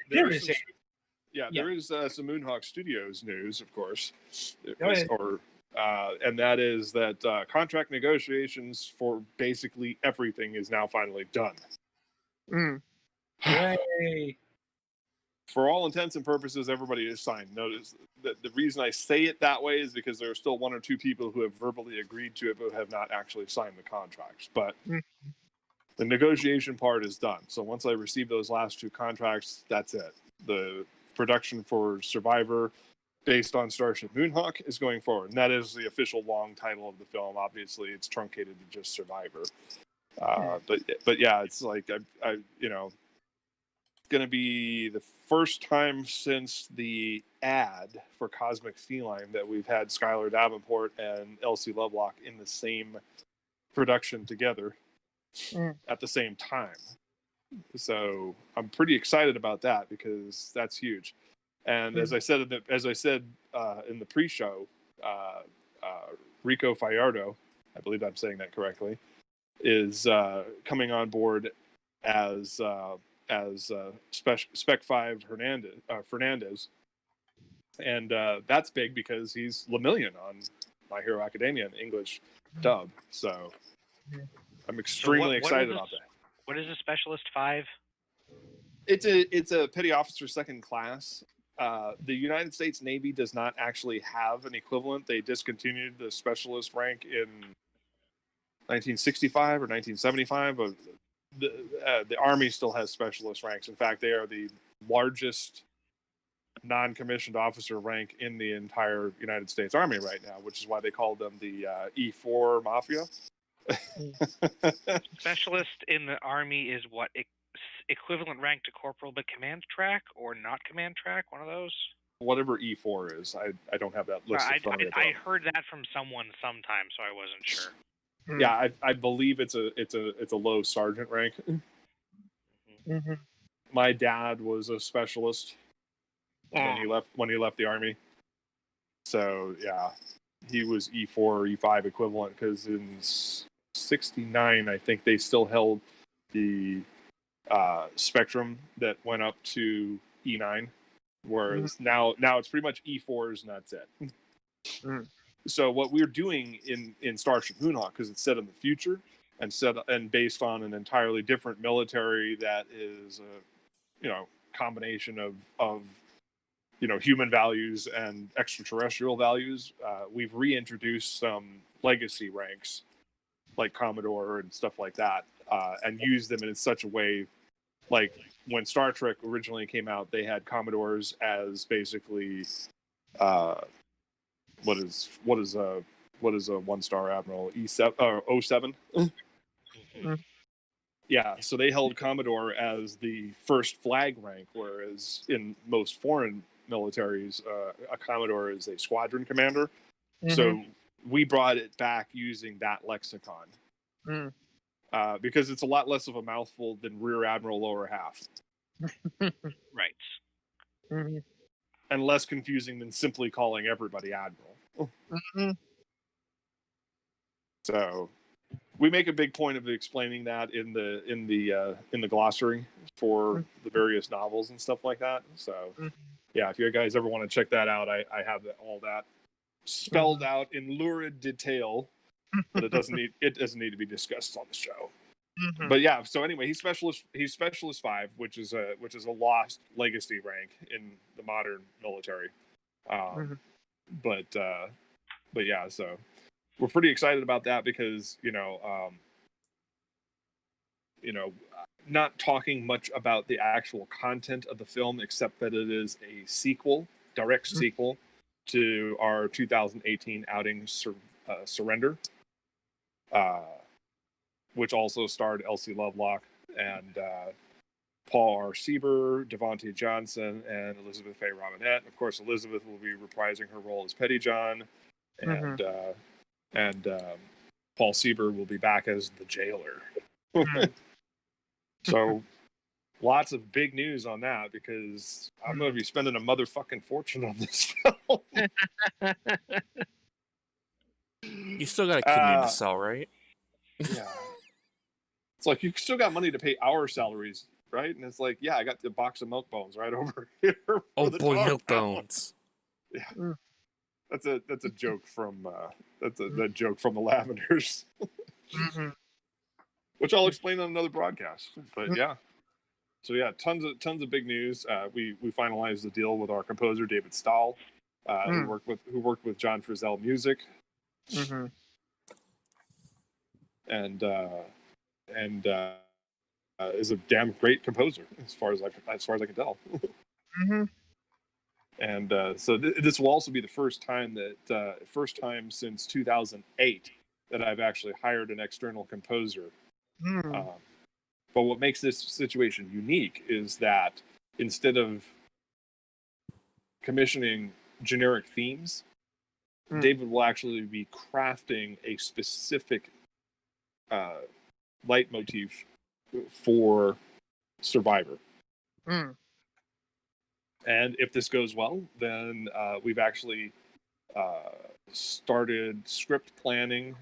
S1: there is some Moonhawk Studios news, of course. And that is that contract negotiations for basically everything is now finally done.
S2: Yay.
S1: For all intents and purposes, everybody is signed. Notice that the reason I say it that way is because there are still 1 or 2 people who have verbally agreed to it but have not actually signed the contracts. But the negotiation part is done. So once I receive those last 2 contracts, that's it. The production for Survivor, based on Starship Moonhawk, is going forward. And that is the official long title of the film. Obviously, it's truncated to just Survivor. But yeah, it's like, I going to be the first time since the ad for Cosmic Feline that we've had Skylar Davenport and Elsie Lovelock in the same production together at the same time. So I'm pretty excited about that because that's huge. And as I said in the pre-show, Rico Fajardo, I believe I'm saying that correctly, is coming on board as Spec 5 Fernandez, And that's big because he's Lemillion on My Hero Academia in English dub. So I'm extremely excited about that.
S5: What is a Specialist 5?
S1: It's a petty officer second class. The United States Navy does not actually have an equivalent. They discontinued the specialist rank in 1965 or 1975, but the Army still has specialist ranks. In fact, they are the largest non-commissioned officer rank in the entire United States Army right now, which is why they call them the E4 Mafia.
S5: Specialist in the Army is what? Equivalent rank to corporal, but command track or not command track? One of those?
S1: Whatever E4 is. I don't have that list in front of me.
S5: I heard that from someone sometime, so I wasn't sure.
S1: Yeah, I believe it's a low sergeant rank.
S3: Mm-hmm.
S1: My dad was a specialist when he left the Army. So yeah, he was E4 or E5 equivalent because in '69 I think they still held the spectrum that went up to E9, whereas now it's pretty much E4s and that's it. So what we're doing in Starship Moonhawk, because it's set in the future and based on an entirely different military that is a combination of human values and extraterrestrial values, we've reintroduced some legacy ranks like Commodore and stuff like that, and used them in such a way. Like when Star Trek originally came out, they had Commodores as basically what is a 1-star admiral? E7 or O7? Yeah, so they held Commodore as the first flag rank, whereas in most foreign militaries, a Commodore is a squadron commander. So we brought it back using that lexicon. Because it's a lot less of a mouthful than Rear Admiral Lower Half.
S5: Right.
S1: And less confusing than simply calling everybody Admiral. So we make a big point of explaining that in the glossary for the various novels and stuff like that. So yeah, if you guys ever want to check that out, I have all that spelled out in lurid detail. But it doesn't need to be discussed on the show. But yeah, so anyway, he's specialist 5, which is a lost legacy rank in the modern military. But yeah, so we're pretty excited about that because not talking much about the actual content of the film, except that it is a direct sequel to our 2018 outing Surrender. Which also starred Elsie Lovelock and Paul R. Sieber, Devontae Johnson, and Elizabeth Faye Robinette. Of course, Elizabeth will be reprising her role as Petty John, and Paul Sieber will be back as the jailer. So, lots of big news on that because I'm going to be spending a motherfucking fortune on this film.
S4: You still got a kidney to sell, right?
S1: Yeah. It's like you still got money to pay our salaries, right? And it's like, yeah, I got the box of milk bones right over here.
S4: Oh boy, milk bones.
S1: Yeah. That's a joke from that joke from the Lavenders. Which I'll explain on another broadcast. But yeah. So yeah, tons of big news. We finalized the deal with our composer David Stahl, who worked with John Frizzell Music. And is a damn great composer as far as I can tell. And so this will also be the first time since 2008 that I've actually hired an external composer. But what makes this situation unique is that instead of commissioning generic themes, David will actually be crafting a specific leitmotif for Survivor. And if this goes well, then we've actually started script planning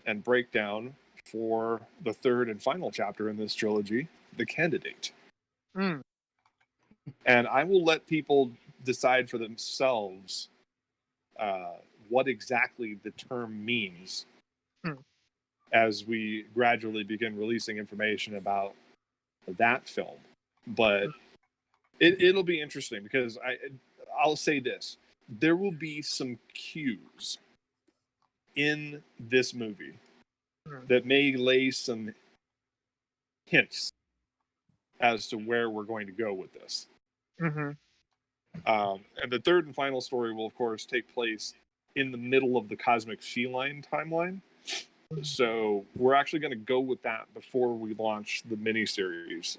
S1: and breakdown for the third and final chapter in this trilogy, The Candidate. And I will let people decide for themselves what exactly the term means as we gradually begin releasing information about that film. But it'll be interesting because I'll say this. There will be some cues in this movie that may lay some hints as to where we're going to go with this. And the third and final story will, of course, take place in the middle of the Cosmic Feline timeline. So we're actually going to go with that before we launch the miniseries.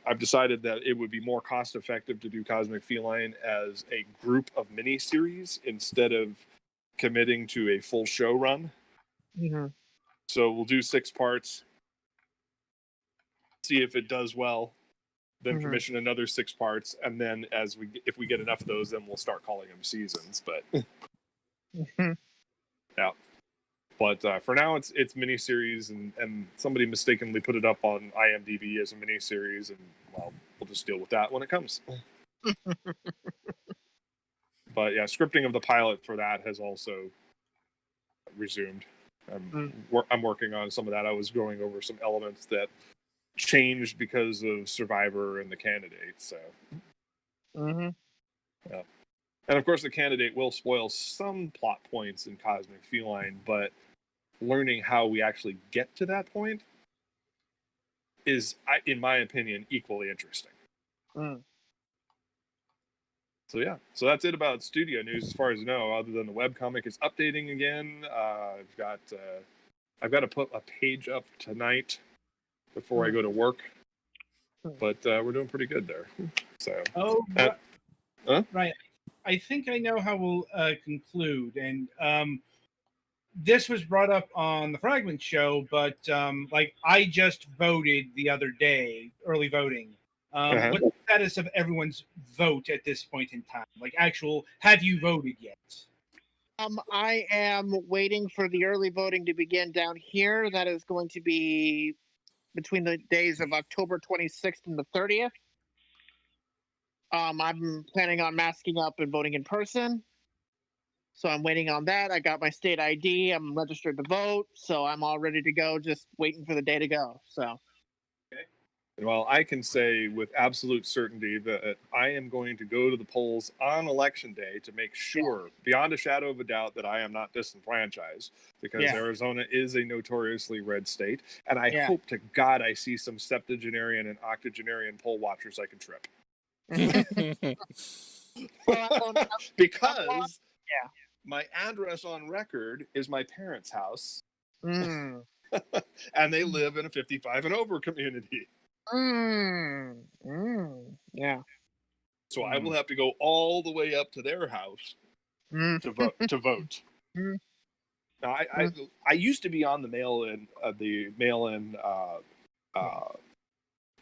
S1: I've decided that it would be more cost-effective to do Cosmic Feline as a group of miniseries instead of committing to a full show run. So we'll do 6 parts, see if it does well, then commission another 6 parts, and then if we get enough of those, then we'll start calling them seasons. But yeah. But for now, it's miniseries, and somebody mistakenly put it up on IMDb as a miniseries, and well, we'll just deal with that when it comes. But yeah, scripting of the pilot for that has also resumed. I'm working on some of that. I was going over some elements that changed because of Survivor and the Candidate. So, yeah. And of course, the Candidate will spoil some plot points in Cosmic Feline, but learning how we actually get to that point is, in my opinion, equally interesting. So yeah, so that's it about studio news as far as I know. Other than the webcomic is updating again. I've got to put a page up tonight before I go to work, but we're doing pretty good there. So
S2: right. I think I know how we'll conclude, and this was brought up on the Fragment show, but I just voted the other day, early voting. What's the status of everyone's vote at this point in time? Have you voted yet?
S3: I am waiting for the early voting to begin down here. That is going to be between the days of October 26th and the 30th. I'm planning on masking up and voting in person. So I'm waiting on that. I got my state ID. I'm registered to vote. So I'm all ready to go, just waiting for the day to go. So.
S1: Well, I can say with absolute certainty that I am going to go to the polls on election day to make sure, beyond a shadow of a doubt, that I am not disenfranchised, because Arizona is a notoriously red state, and I hope to God I see some septuagenarian and octogenarian poll watchers I can trip. Because my address on record is my parents' house, and they live in a 55 and over community.
S3: Yeah.
S1: So I will have to go all the way up to their house to vote. Now, I used to be on the mail-in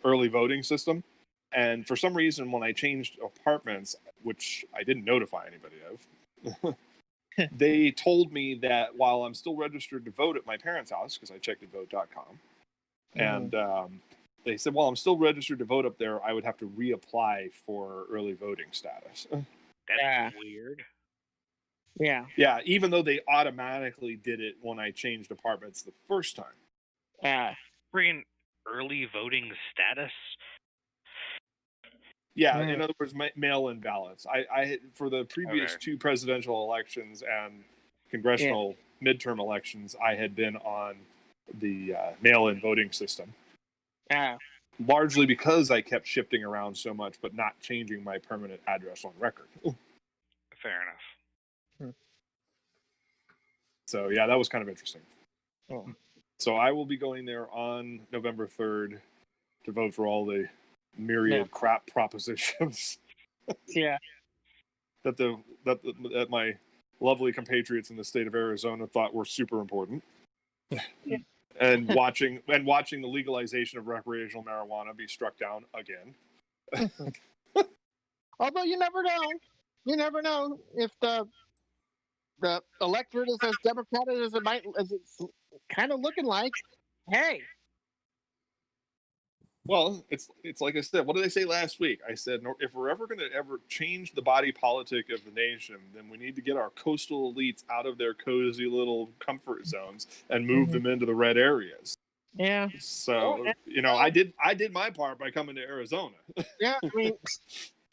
S1: early voting system, and for some reason, when I changed apartments, which I didn't notify anybody of, they told me that while I'm still registered to vote at my parents' house, because I checked at vote.com, and they said, well, I'm still registered to vote up there, I would have to reapply for early voting status.
S5: That's weird.
S3: Yeah.
S1: Yeah, even though they automatically did it when I changed apartments the first time.
S5: Friggin' early voting status?
S1: Yeah, in other words, mail-in ballots. I for the previous 2 presidential elections and congressional midterm elections, I had been on the mail-in voting system. Largely because I kept shifting around so much, but not changing my permanent address on record.
S5: Fair enough.
S1: So yeah, that was kind of interesting. So I will be going there on November 3rd to vote for all the myriad crap propositions. that my lovely compatriots in the state of Arizona thought were super important. And watching the legalization of recreational marijuana be struck down again.
S3: Although you never know if the electorate is as democratic as it's kind of looking like. Hey,
S1: Well, it's like I said. What did I say last week? I said if we're ever going to change the body politic of the nation, then we need to get our coastal elites out of their cozy little comfort zones and move them into the red areas.
S3: Yeah.
S1: So I did my part by coming to Arizona.
S3: Yeah, I mean,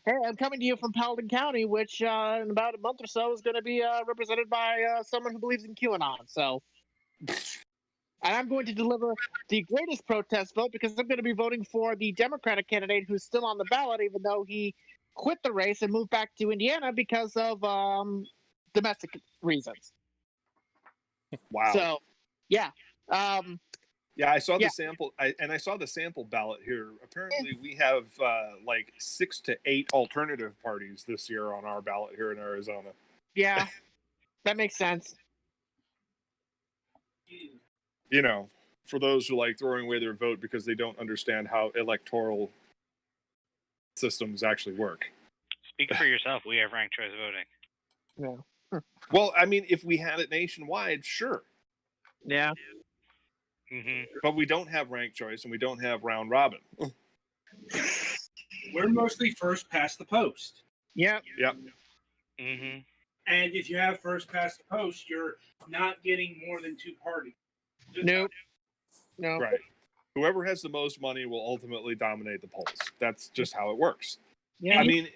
S3: hey, I'm coming to you from Paladin County, which in about a month or so is going to be represented by someone who believes in QAnon. So. And I'm going to deliver the greatest protest vote because I'm going to be voting for the Democratic candidate who's still on the ballot, even though he quit the race and moved back to Indiana because of domestic reasons.
S1: Wow.
S3: So, yeah.
S1: Yeah, I saw the sample, I saw the sample ballot here. Apparently, we have like 6 to 8 alternative parties this year on our ballot here in Arizona.
S3: Yeah, that makes sense.
S1: For those who like throwing away their vote because they don't understand how electoral systems actually work.
S5: Speak for yourself. We have ranked choice voting.
S3: Yeah.
S1: Well, I mean, if we had it nationwide, sure.
S3: Yeah.
S5: Mm-hmm.
S1: But we don't have ranked choice and we don't have round robin.
S2: We're mostly first past the post.
S3: Yep.
S1: Yep.
S5: Mm-hmm.
S2: And if you have first past the post, you're not getting more than 2 parties.
S3: Nope. No.
S1: Right. Whoever has the most money will ultimately dominate the polls. That's just how it works.
S3: Yeah.
S1: I mean,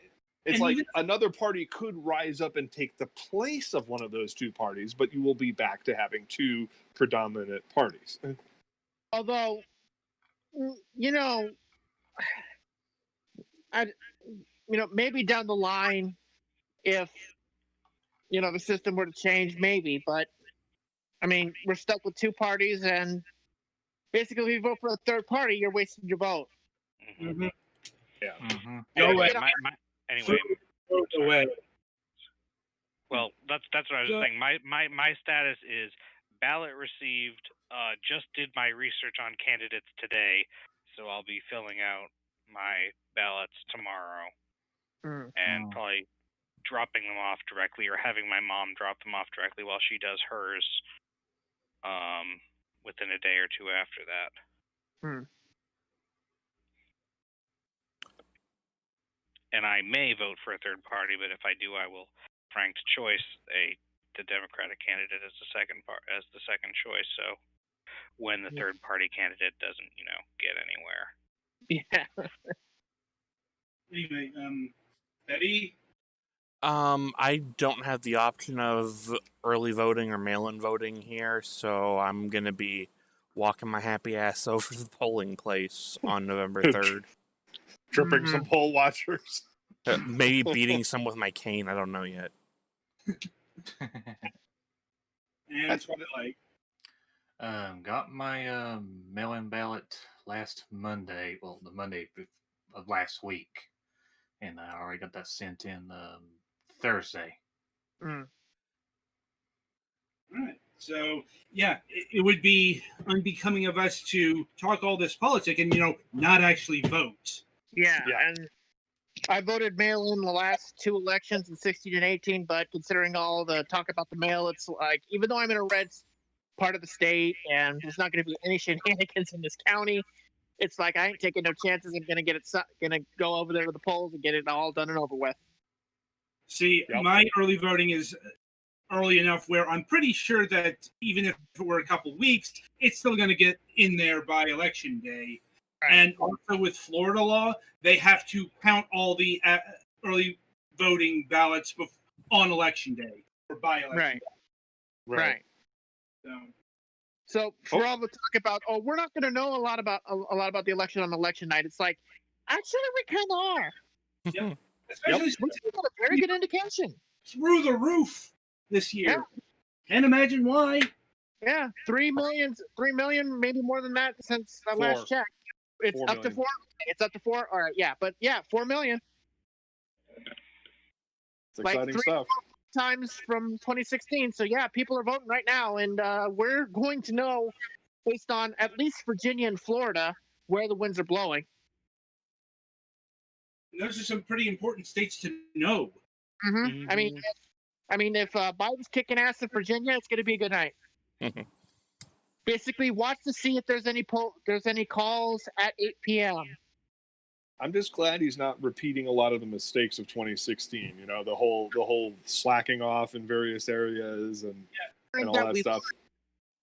S1: it's like
S2: even
S1: another party could rise up and take the place of one of those 2 parties, but you will be back to having 2 predominant parties.
S3: Although, maybe down the line, if the system were to change, maybe. But I mean, we're stuck with 2 parties, and basically, if you vote for a third party, you're wasting your vote.
S2: Mm-hmm.
S1: Yeah.
S6: Mm-hmm.
S2: Go away.
S5: Anyway.
S2: Vote away.
S5: Well, that's what I was saying. My status is ballot received. Just did my research on candidates today, so I'll be filling out my ballots tomorrow, and probably dropping them off directly, or having my mom drop them off directly while she does hers. Within a day or 2 after that. And I may vote for a third party, but if I do, I will ranked choice the Democratic candidate as the second choice. So when the third party candidate doesn't, get anywhere.
S3: Yeah.
S2: Anyway, Betty.
S4: I don't have the option of early voting or mail-in voting here, so I'm gonna be walking my happy ass over to the polling place on November 3rd.
S1: Tripping some poll watchers.
S4: Maybe beating some with my cane. I don't know yet.
S2: And that's what it like.
S6: Got my mail-in ballot last Monday. Well, the Monday of last week, and I already got that sent in Thursday.
S2: All right. So yeah, it would be unbecoming of us to talk all this politics and not actually vote.
S3: Yeah. And I voted mail-in the last 2 elections in 16 and 18, but considering all the talk about the mail, it's like, even though I'm in a red part of the state and there's not going to be any shenanigans in this county, it's like I ain't taking no chances. I'm going to go over there to the polls and get it all done and over with.
S2: See, my early voting is early enough where I'm pretty sure that even if it were a couple weeks, it's still going to get in there by election day. Right. And also with Florida law, they have to count all the early voting ballots on election day or by election day.
S3: Right. So for all the talk about, we're not going to know a lot about the election on election night, it's like, actually, we kind of are.
S2: Yep. Especially
S3: since we got a very good indication.
S2: Through the roof this year. Yeah. Can't imagine why.
S3: Yeah, 3 million, maybe more than that since the last check. It's up to 4. It's up to 4. All right, yeah, but 4 million.
S1: It's exciting stuff.
S3: Times from 2016. So yeah, people are voting right now, and we're going to know, based on at least Virginia and Florida, where the winds are blowing.
S2: Those are some pretty important states to know.
S3: Mm-hmm. I mean, if Biden's kicking ass in Virginia, it's going to be a good night. Basically, watch to see if there's any calls at 8 p.m.
S1: I'm just glad he's not repeating a lot of the mistakes of 2016. You know, the whole slacking off in various areas and all that stuff.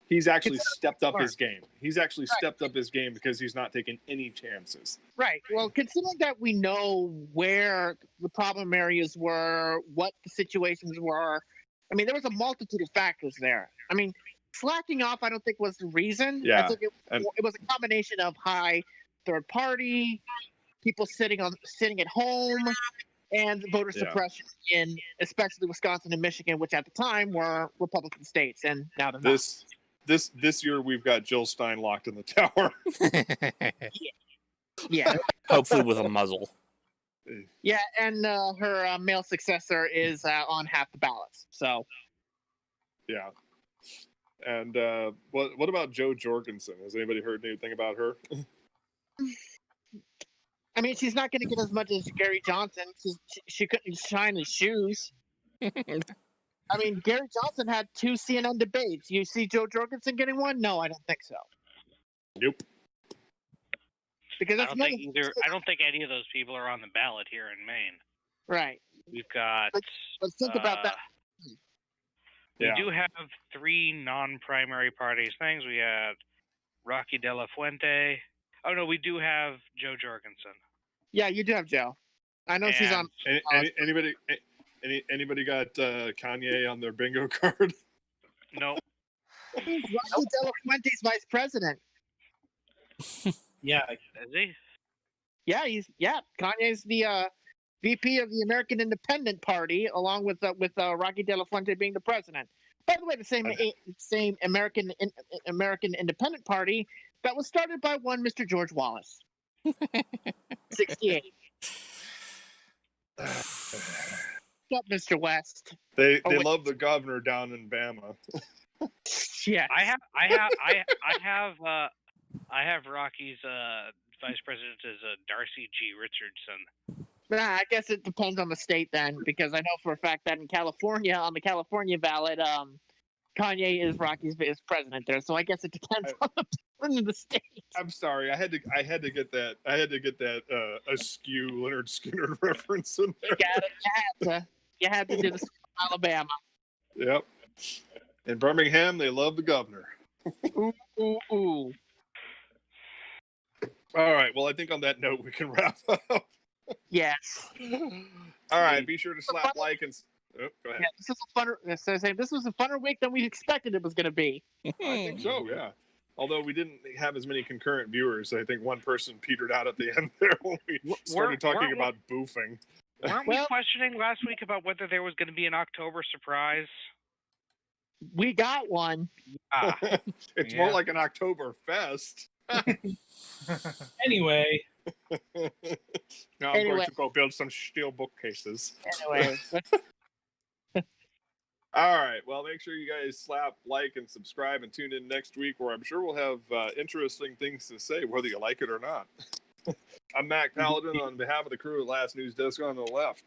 S1: He's actually stepped up his game. He's actually stepped up his game because he's not taking any chances.
S3: Right. Well, considering that we know where the problem areas were, what the situations were, I mean, there was a multitude of factors there. I mean, slacking off, I don't think was the reason.
S1: Yeah.
S3: I think it was a combination of high third party, people sitting at home, and voter suppression in especially Wisconsin and Michigan, which at the time were Republican states, and now they're not.
S1: This year we've got Jill Stein locked in the tower.
S3: Yeah.
S4: Hopefully with a muzzle.
S3: Yeah, and her male successor is on half the ballots. So.
S1: Yeah. And what about Jo Jorgensen? Has anybody heard anything about her?
S3: I mean, she's not going to get as much as Gary Johnson. She couldn't shine his shoes. I mean, Gary Johnson had 2 CNN debates. You see Jo Jorgensen getting one? No, I don't think so.
S1: Nope.
S3: Because that's
S5: I don't think any of those people are on the ballot here in Maine.
S3: Right.
S5: We've got.
S3: Let's think about that.
S5: We do have 3 non-primary parties things. We have Rocky De La Fuente. Oh no, we do have Jo Jorgensen.
S3: Yeah, you do have Joe. I know she's on.
S1: Anybody got Kanye on their bingo card?
S5: No.
S3: Rocky De La Fuente's vice president.
S2: Yeah.
S5: Is he?
S3: Yeah, Kanye's the VP of the American Independent Party, along with Rocky De La Fuente being the president. By the way, the same American Independent Party that was started by one Mr. George Wallace. 68. What's up, Mr. West?
S1: They love the governor down in Bama.
S3: Yeah.
S5: I have Rocky's vice president as Darcy G. Richardson.
S3: I guess it depends on the state then, because I know for a fact that in California, on the California ballot, Kanye is Rocky's vice president there. So I guess it depends on the state.
S1: I'm sorry, I had to get that askew Leonard Skinner reference in there.
S3: You had to do this in Alabama.
S1: Yep. In Birmingham, they love the governor.
S3: Ooh.
S1: All right. Well, I think on that note, we can wrap up.
S3: Yes.
S1: All right. Be sure to slap like and. Oh, go ahead.
S3: Yeah, this was a funner week than we expected it was going to be.
S1: I think so. Yeah. Although we didn't have as many concurrent viewers, I think one person petered out at the end there when we started talking about boofing.
S5: Weren't we questioning last week about whether there was going to be an October surprise?
S3: We got one.
S1: It's more like an Oktober fest.
S2: Anyway.
S1: Now I'm going to go build some steel bookcases.
S3: Anyway.
S1: All right. Well, make sure you guys slap, like, and subscribe and tune in next week where I'm sure we'll have interesting things to say, whether you like it or not. I'm MacPaladin on behalf of the crew at Last Newsdesk on the left.